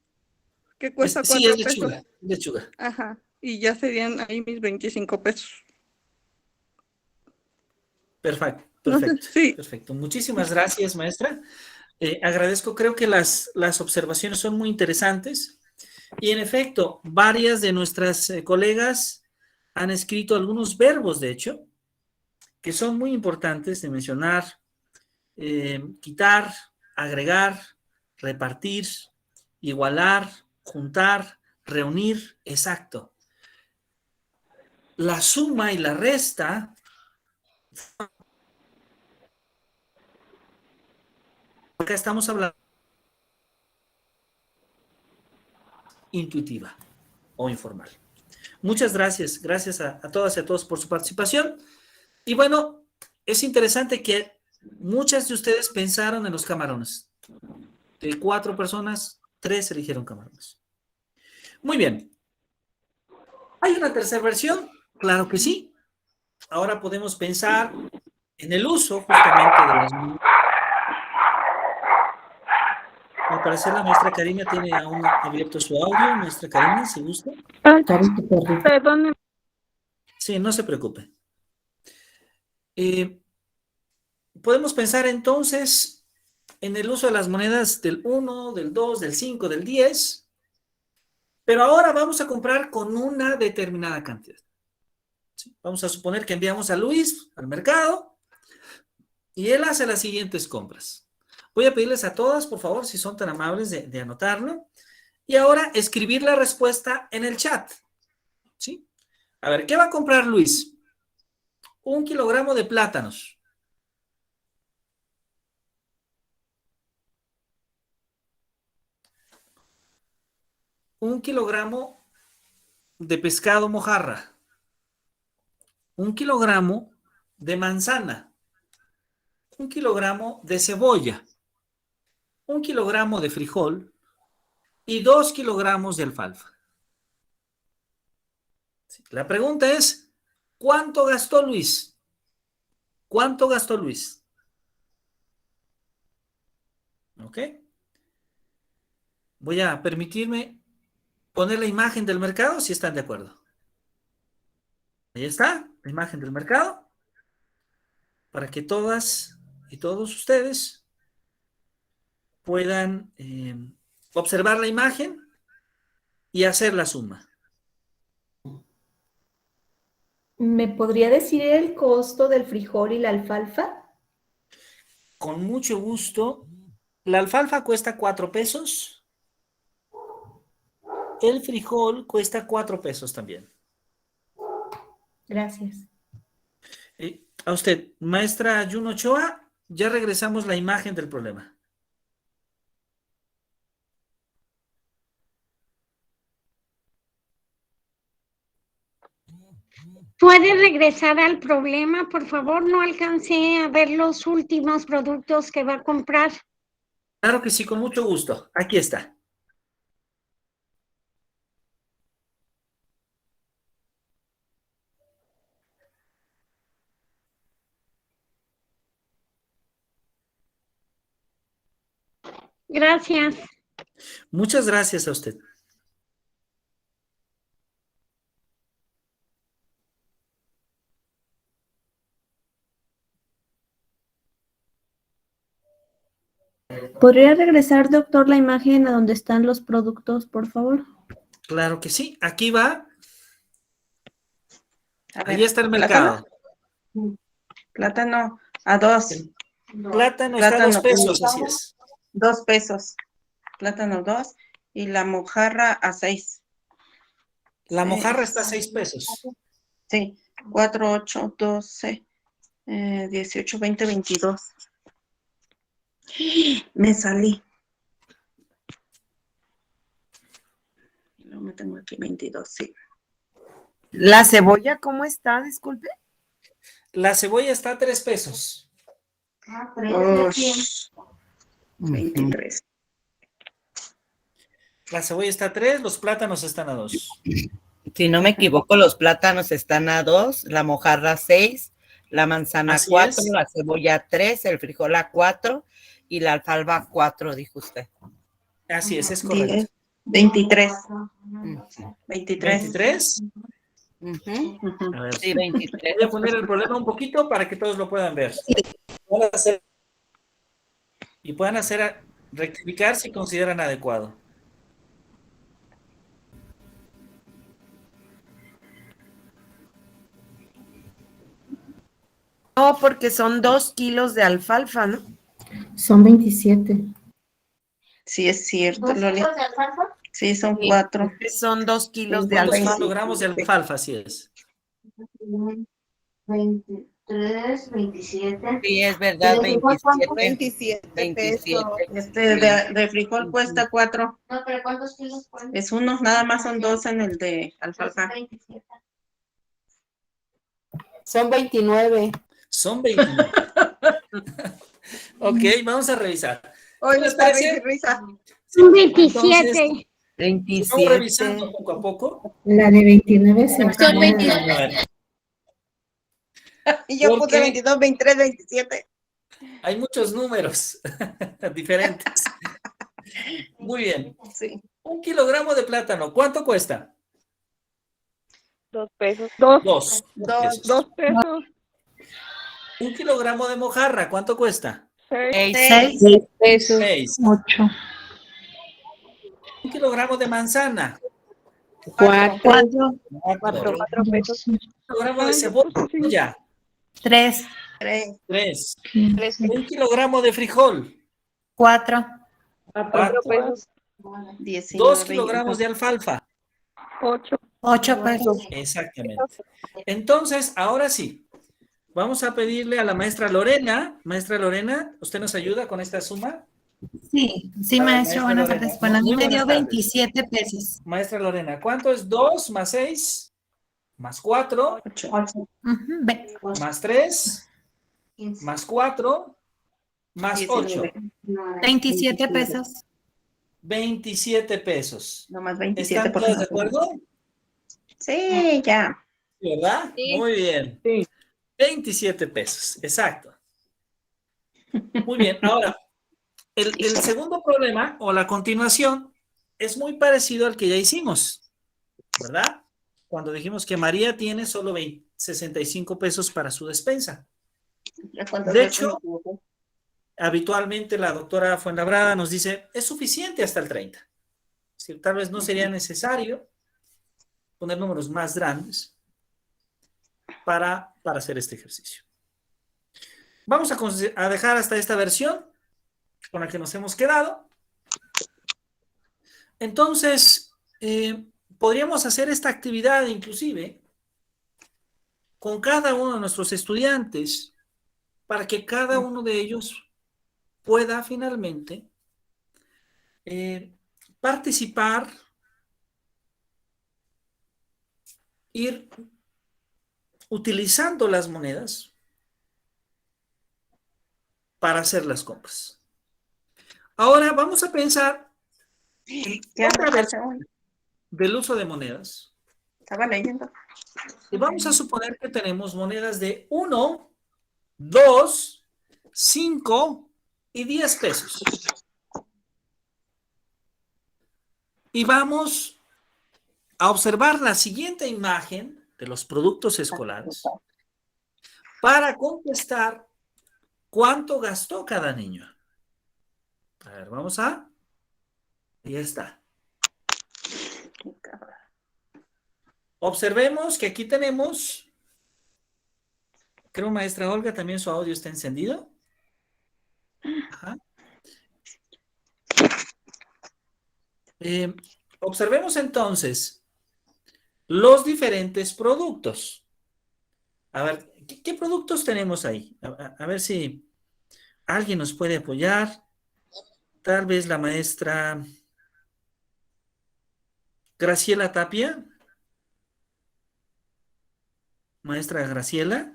que cuesta 4 Sí, es pesos. lechuga. Lechuga. Ajá, y ya serían ahí mis 25 pesos. Perfecto. No sé, Perfecto. sí. Perfecto. Muchísimas gracias, maestra. Agradezco, creo que las observaciones son muy interesantes. Y en efecto, varias de nuestras colegas han escrito algunos verbos, de hecho, que son muy importantes de mencionar: quitar, agregar, repartir, igualar, juntar, reunir. Exacto. La suma y la resta acá estamos hablando intuitiva o informal. Muchas gracias. Gracias a todas y a todos por su participación. Y bueno, es interesante que muchas de ustedes pensaron en los camarones. De 4 personas, 3 eligieron camarones. Muy bien. ¿Hay una tercera versión? Claro que sí. Ahora podemos pensar en el uso justamente de las... Al parecer la maestra Karina tiene aún abierto su audio. Maestra Karina, si gusta. Perdón. Sí, no se preocupe. Podemos pensar entonces en el uso de las monedas del 1, del 2, del 5, del 10, pero ahora vamos a comprar con una determinada cantidad. ¿Sí? Vamos a suponer que enviamos a Luis al mercado y él hace las siguientes compras. Voy a pedirles a todas, por favor, si son tan amables de anotarlo, y ahora escribir la respuesta en el chat. ¿Sí? A ver, ¿qué va a comprar Luis? 1 kilogramo de plátanos. Un kilogramo de pescado mojarra. 1 kilogramo de manzana. 1 kilogramo de cebolla. 1 kilogramo de frijol y 2 kilogramos de alfalfa. La pregunta es, ¿cuánto gastó Luis? ¿Cuánto gastó Luis? ¿Ok? Voy a permitirme poner la imagen del mercado, si están de acuerdo. Ahí está, la imagen del mercado, para que todas y todos ustedes puedan observar la imagen y hacer la suma. ¿Me podría decir el costo del frijol y la alfalfa? Con mucho gusto. La alfalfa cuesta 4 pesos. El frijol cuesta 4 pesos también. Gracias. A usted, maestra Juno Ochoa, Ya regresamos la imagen del problema. ¿Puede regresar al problema, por favor? No alcancé a ver los últimos productos que va a comprar. Claro que sí, con mucho gusto. Aquí está. Gracias. Muchas gracias a usted. ¿Podría regresar, doctor, la imagen a donde están los productos, por favor? Claro que sí. Aquí va. A Ahí ver, está el mercado. Plátano a 2. Plátano está a 2 pesos, así es. 2 pesos. Plátano 2 y la mojarra a 6. La mojarra está a 6 pesos. Sí, 4, 8, 12, 18, 20, 22. Me salí. Y luego me tengo aquí 22, sí. ¿La cebolla cómo está? Disculpe. La cebolla está a 3 pesos. 23. La cebolla está a 3, los plátanos están a 2. Si no me equivoco, los plátanos están a 2, la mojarra 6, la manzana Así 4, es. la cebolla 3, el frijol a 4 y la alfalfa 4, dijo usted. Así es correcto. 23. 23. 23. A ver. Sí, 23. Voy a poner el problema un poquito para que todos lo puedan ver. Y puedan hacer rectificar si consideran adecuado. No, porque son 2 kilos de alfalfa, ¿no? Son 27. Sí, es cierto, ¿2 Loli. kilos de alfalfa? Sí, son 4. Son 2 kilos de ¿Cuántos alfalfa. kilogramos de alfalfa? Así es. 23, 27. Sí, es verdad, ¿Y de frijol cuánto? 27. 27. De frijol cuesta 4. No, pero ¿cuántos kilos cuánto? Es 1, nada más son 2 en el de alfalfa. 27. Son 29. Son 29. Ok, vamos a revisar. Hoy ¿Qué les está parece? risa. Son 27. Entonces, vamos revisando poco a poco. La de 29 se Son 29. A ver, Y yo ¿por puse qué? 22, 23, 27. hay muchos números diferentes. Muy bien. Sí. 1 kilogramo de plátano, ¿cuánto cuesta? 2 pesos. 2 2 pesos. 1 kilogramo de mojarra, ¿cuánto cuesta? 6 pesos. 6. 8. 1 kilogramo de manzana. 4. 4 pesos. 1 kilogramo de cebolla. 3. 3. 1 kilogramo de frijol. 4. 4 pesos. 2 kilogramos de alfalfa. 8. 8 pesos. Exactamente. Entonces, ahora sí, vamos a pedirle a la maestra Lorena. Maestra Lorena, ¿usted nos ayuda con esta suma? Sí, A ver, maestro, buenas Lorena. tardes. Bueno, a mí Muy me dio buenas tardes. 27 pesos. Maestra Lorena, ¿cuánto es 2 más 6? Más 4, más 3, más 4, más 8. 27 pesos. 27 pesos. No más 27 ¿Están por todos de favor. acuerdo? Sí, ya. ¿Verdad? Sí. Muy bien. 27 pesos, exacto. Muy bien, ahora, el segundo problema o la continuación es muy parecido al que ya hicimos, ¿verdad? Cuando dijimos que María tiene solo 65 pesos para su despensa. De hecho, habitualmente la doctora Fuenlabrada nos dice, es suficiente hasta el 30. Es decir, tal vez no sería necesario poner números más grandes para hacer este ejercicio. Vamos a dejar hasta esta versión con la que nos hemos quedado. Entonces, podríamos hacer esta actividad inclusive con cada uno de nuestros estudiantes para que cada uno de ellos pueda finalmente participar, ir utilizando las monedas para hacer las compras. Ahora vamos a pensar en otra versión del uso de monedas. Estaba leyendo. Y vamos a suponer que tenemos monedas de 1, 2, 5 y 10 pesos. Y vamos a observar la siguiente imagen de los productos escolares para contestar cuánto gastó cada niño. A ver, vamos a... Ahí está. Observemos que aquí tenemos... Creo, maestra Olga, también su audio está encendido. Ajá. Observemos entonces los diferentes productos. A ver, ¿qué productos tenemos ahí? A ver si alguien nos puede apoyar. Tal vez la maestra Graciela Tapia. Maestra Graciela.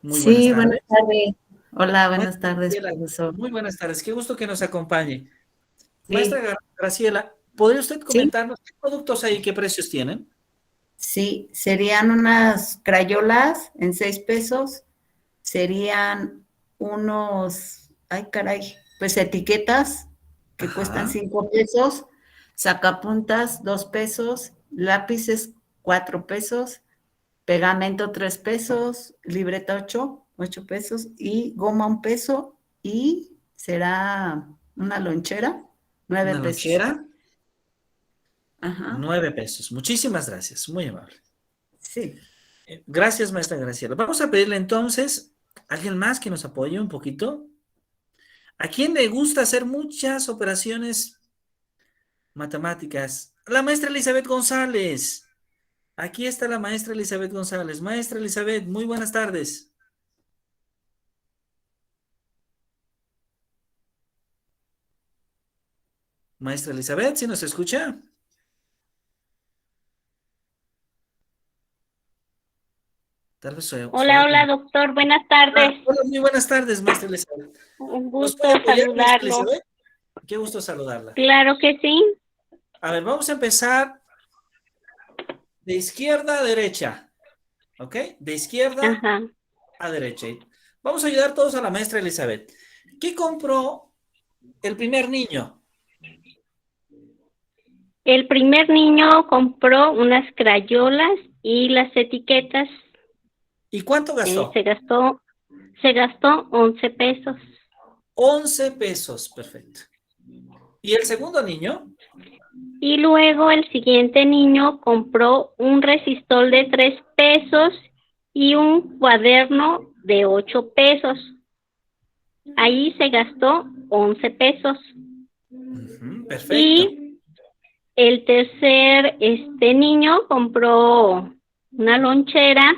Muy Sí, buenas tardes. buenas tardes. Hola, buenas Maestra tardes, Graciela, profesor. muy buenas tardes. Qué gusto que nos acompañe. Sí. Maestra Graciela, ¿podría usted comentarnos qué productos hay y qué precios tienen? Sí, serían unas crayolas en 6 pesos, serían unos, ay caray, pues etiquetas que Ajá. cuestan 5 pesos, sacapuntas 2 pesos, lápices 4 pesos, pegamento 3 pesos, libreta 8 pesos y goma 1 peso y será una lonchera 9 Una pesos. lonchera, Ajá. 9 pesos. Muchísimas gracias, muy amable. Sí. Gracias, maestra Graciela. Vamos a pedirle entonces a alguien más que nos apoye un poquito. ¿A quién le gusta hacer muchas operaciones matemáticas? La maestra Elizabeth González. Aquí está la maestra Elizabeth González. Maestra Elizabeth, muy buenas tardes. Maestra Elizabeth, ¿sí nos escucha? Tal vez soy... Hola, doctor, buenas tardes. Hola, muy buenas tardes, maestra Elizabeth. Un ¿Nos gusto puede apoyar, maestra saludarlo. Elizabeth? Qué gusto saludarla. Claro que sí. A ver, vamos a empezar de izquierda a derecha. ¿Ok? De izquierda a derecha. Vamos a ayudar todos a la maestra Elizabeth. ¿Qué compró el primer niño? El primer niño compró unas crayolas y las etiquetas. ¿Y cuánto gastó? Se gastó 11 pesos. 11 pesos, perfecto. ¿Y el segundo niño? Y luego el siguiente niño compró un resistol de 3 pesos y un cuaderno de 8 pesos. Ahí se gastó 11 pesos. Perfecto. Y el tercer niño compró una lonchera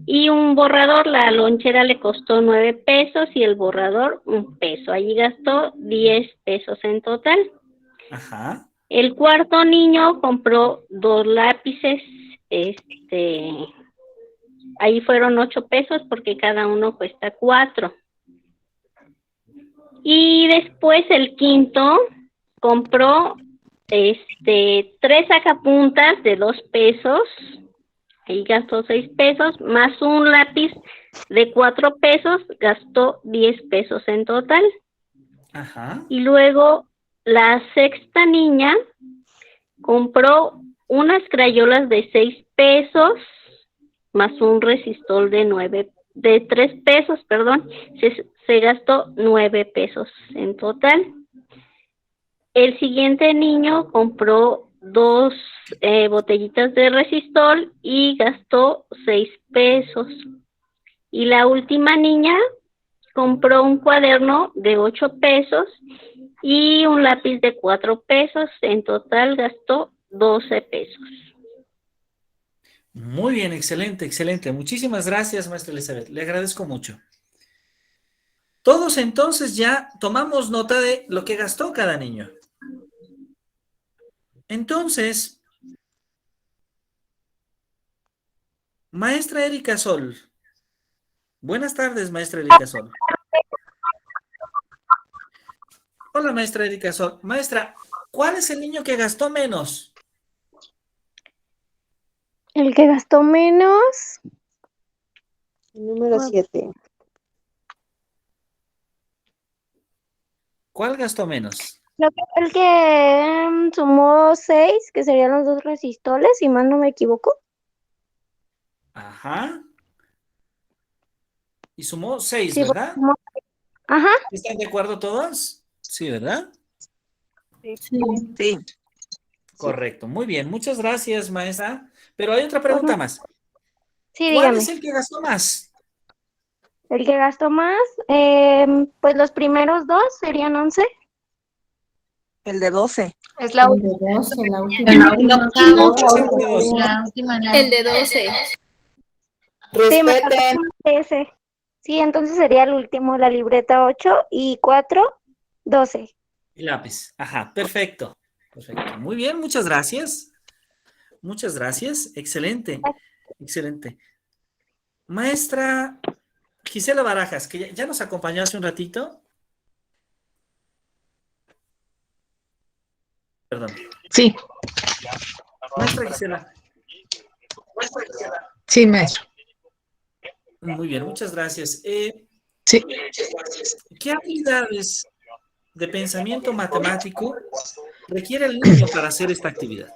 y un borrador. La lonchera le costó 9 pesos y el borrador 1 peso. Allí gastó 10 pesos en total. Ajá. El cuarto niño compró 2 lápices, ahí fueron 8 pesos porque cada uno cuesta 4. Y después el quinto compró 3 sacapuntas de 2 pesos, ahí gastó 6 pesos, más un lápiz de 4 pesos, gastó 10 pesos en total. Ajá. Y luego la sexta niña compró unas crayolas de 6 pesos más un resistol de 3 pesos, perdón. Se gastó 9 pesos en total. El siguiente niño compró 2 botellitas de resistol y gastó 6 pesos. Y la última niña compró un cuaderno de 8 pesos y un lápiz de 4 pesos. En total gastó 12 pesos. Muy bien, excelente, excelente. Muchísimas gracias, maestra Elizabeth. Le agradezco mucho. Todos entonces ya tomamos nota de lo que gastó cada niño. Entonces, maestra Erika Sol. Buenas tardes, maestra Erika Sol. Hola, maestra Erika Sol. Maestra, ¿cuál es el niño que gastó menos? El que gastó menos. Número 7. ¿Cuál gastó menos? Creo que fue el que sumó 6, que serían los 2 resistoles, si mal no me equivoco. Ajá. Y sumó 6, Sí, ¿verdad? Ajá. ¿Están de acuerdo todos? Sí, ¿verdad? Sí. Correcto. Muy bien. Muchas gracias, maestra. Pero hay otra pregunta más. Sí, ¿Cuál dígame. es el que gastó más? El que gastó más, pues los primeros 2 serían 11. El de 12. Es la El de 12, la última. La última. El de 12. Sí, me faltó ese. Sí, entonces sería el último, la libreta 8 y 4, 12. El lápiz. Ajá, perfecto. Perfecto. Muy bien, muchas gracias. Muchas gracias. Excelente. Excelente. Maestra Gisela Barajas, que ya nos acompañó hace un ratito. Perdón. Sí. Maestra Gisela. Sí, maestro. Muy bien, muchas gracias. Sí. ¿Qué habilidades de pensamiento matemático requiere el niño para hacer esta actividad?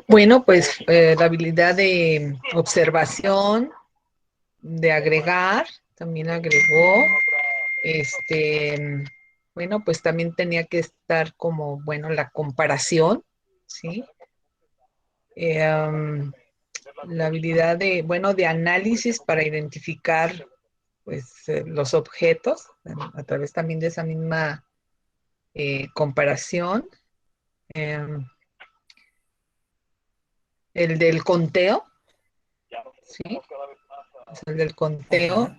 Bueno, pues la habilidad de observación, de agregar, también agregó, bueno, pues también tenía que estar como, bueno, la comparación, ¿sí? La habilidad de, bueno, de análisis para identificar, pues, los objetos, a través también de esa misma comparación. El del conteo, ¿sí? El del conteo.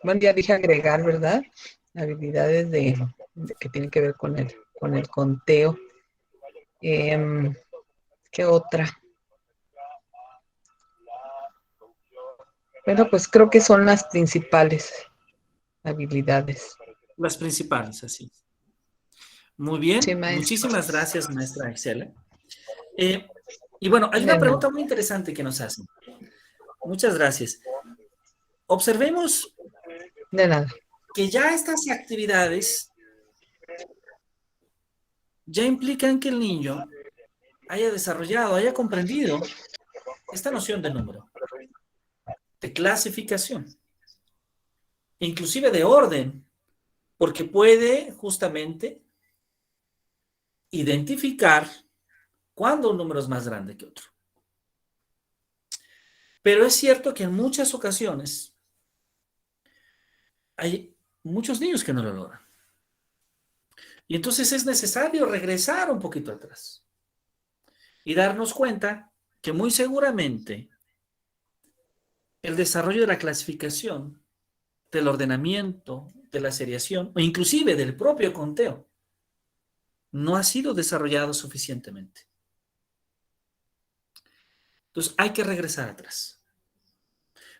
Bueno, ya dije agregar, ¿verdad? Habilidades que tienen que ver con el conteo. ¿Qué otra? Bueno, pues creo que son las principales habilidades. Las principales, así. Muy bien, Sí, maestro. muchísimas gracias, maestra Gisela. Y bueno, hay una pregunta muy interesante que nos hacen. Muchas gracias. Observemos de nada. Que ya estas actividades ya implican que el niño haya desarrollado, haya comprendido esta noción de número, de clasificación, inclusive de orden, porque puede justamente identificar cuándo un número es más grande que otro. Pero es cierto que en muchas ocasiones hay muchos niños que no lo logran. Y entonces es necesario regresar un poquito atrás y darnos cuenta que muy seguramente el desarrollo de la clasificación, del ordenamiento, de la seriación o inclusive del propio conteo no ha sido desarrollado suficientemente. Entonces hay que regresar atrás.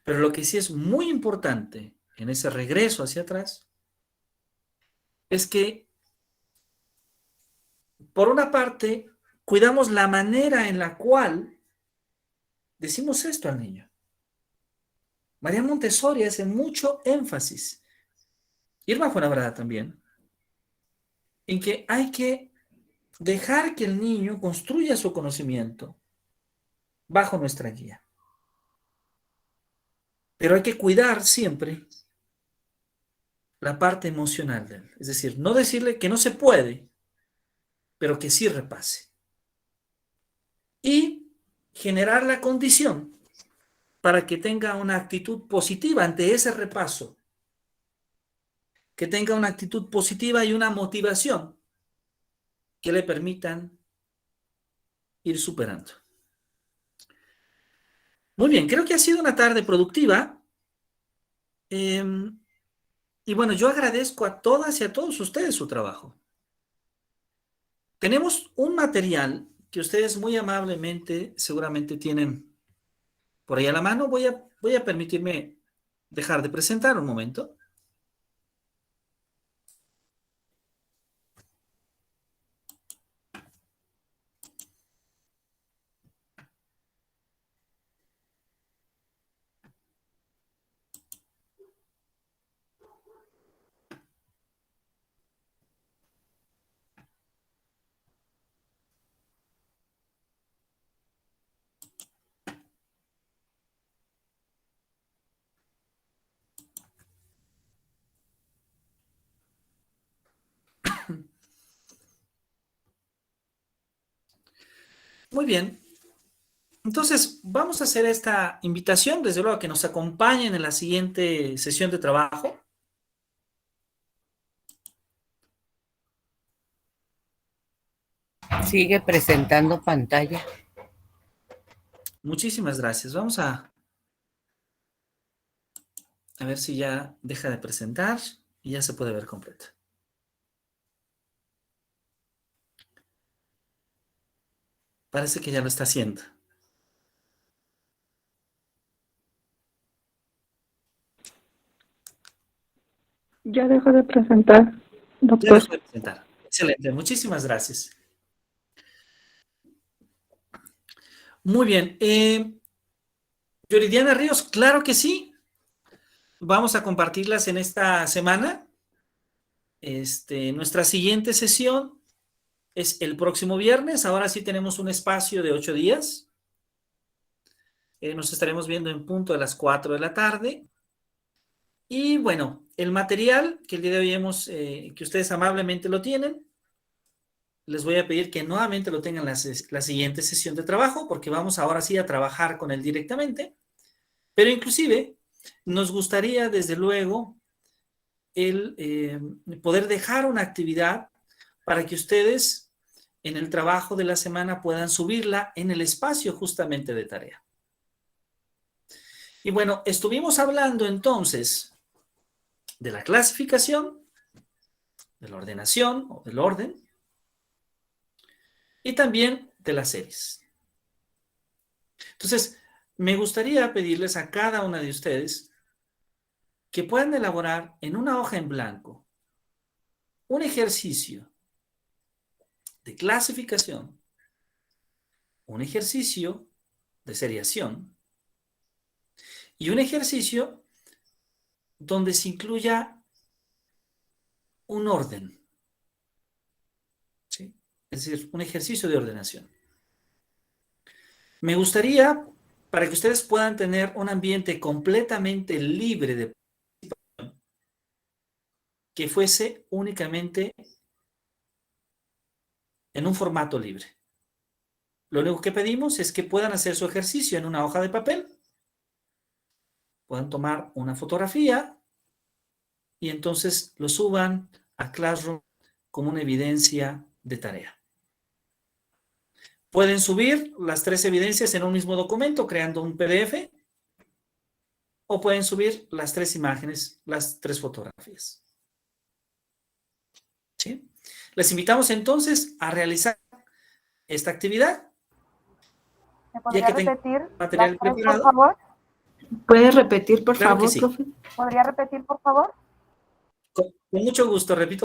Pero lo que sí es muy importante en ese regreso hacia atrás es que, por una parte, cuidamos la manera en la cual decimos esto al niño. María Montessori hace mucho énfasis, Irma Fuenlabrada también, en que hay que dejar que el niño construya su conocimiento bajo nuestra guía. Pero hay que cuidar siempre la parte emocional de él. Es decir, no decirle que no se puede, pero que sí repase. Y generar la condición para que tenga una actitud positiva ante ese repaso. Que tenga una actitud positiva y una motivación que le permitan ir superando. Muy bien, creo que ha sido una tarde productiva. Y bueno, yo agradezco a todas y a todos ustedes su trabajo. Tenemos un material que ustedes muy amablemente seguramente tienen por ahí a la mano. Voy a permitirme dejar de presentar un momento. Muy bien. Entonces, vamos a hacer esta invitación, desde luego, a que nos acompañen en la siguiente sesión de trabajo. Sigue presentando pantalla. Muchísimas gracias. Vamos a ver si ya deja de presentar y ya se puede ver completo. Parece que ya lo está haciendo. Ya dejo de presentar, Ya doctor. dejó de presentar. Excelente. Muchísimas gracias. Muy bien. Yuridiana Ríos, claro que sí. Vamos a compartirlas en esta semana. Nuestra siguiente sesión es el próximo viernes. Ahora sí tenemos un espacio de 8 días. Nos estaremos viendo en punto de las 4 de la tarde. Y bueno, el material que el día de hoy que ustedes amablemente lo tienen, les voy a pedir que nuevamente lo tengan la siguiente sesión de trabajo, porque vamos ahora sí a trabajar con él directamente. Pero inclusive nos gustaría, desde luego, poder dejar una actividad para que ustedes en el trabajo de la semana puedan subirla en el espacio justamente de tarea. Y bueno, estuvimos hablando entonces de la clasificación, de la ordenación o del orden, y también de las series. Entonces, me gustaría pedirles a cada una de ustedes que puedan elaborar en una hoja en blanco un ejercicio de clasificación, un ejercicio de seriación y un ejercicio donde se incluya un orden, ¿sí? Es decir, un ejercicio de ordenación. Me gustaría, para que ustedes puedan tener un ambiente completamente libre de participación, que fuese únicamente en un formato libre. Lo único que pedimos es que puedan hacer su ejercicio en una hoja de papel, puedan tomar una fotografía y entonces lo suban a Classroom como una evidencia de tarea. Pueden subir las 3 evidencias en un mismo documento creando un PDF, o pueden subir las 3 imágenes, las 3 fotografías. ¿Sí? Les invitamos entonces a realizar esta actividad. ¿Me podría repetir material las 3, preparado. por favor? ¿Puedes repetir, por Claro que favor, sí. profe? ¿Podría repetir, por favor? Con mucho gusto, repito.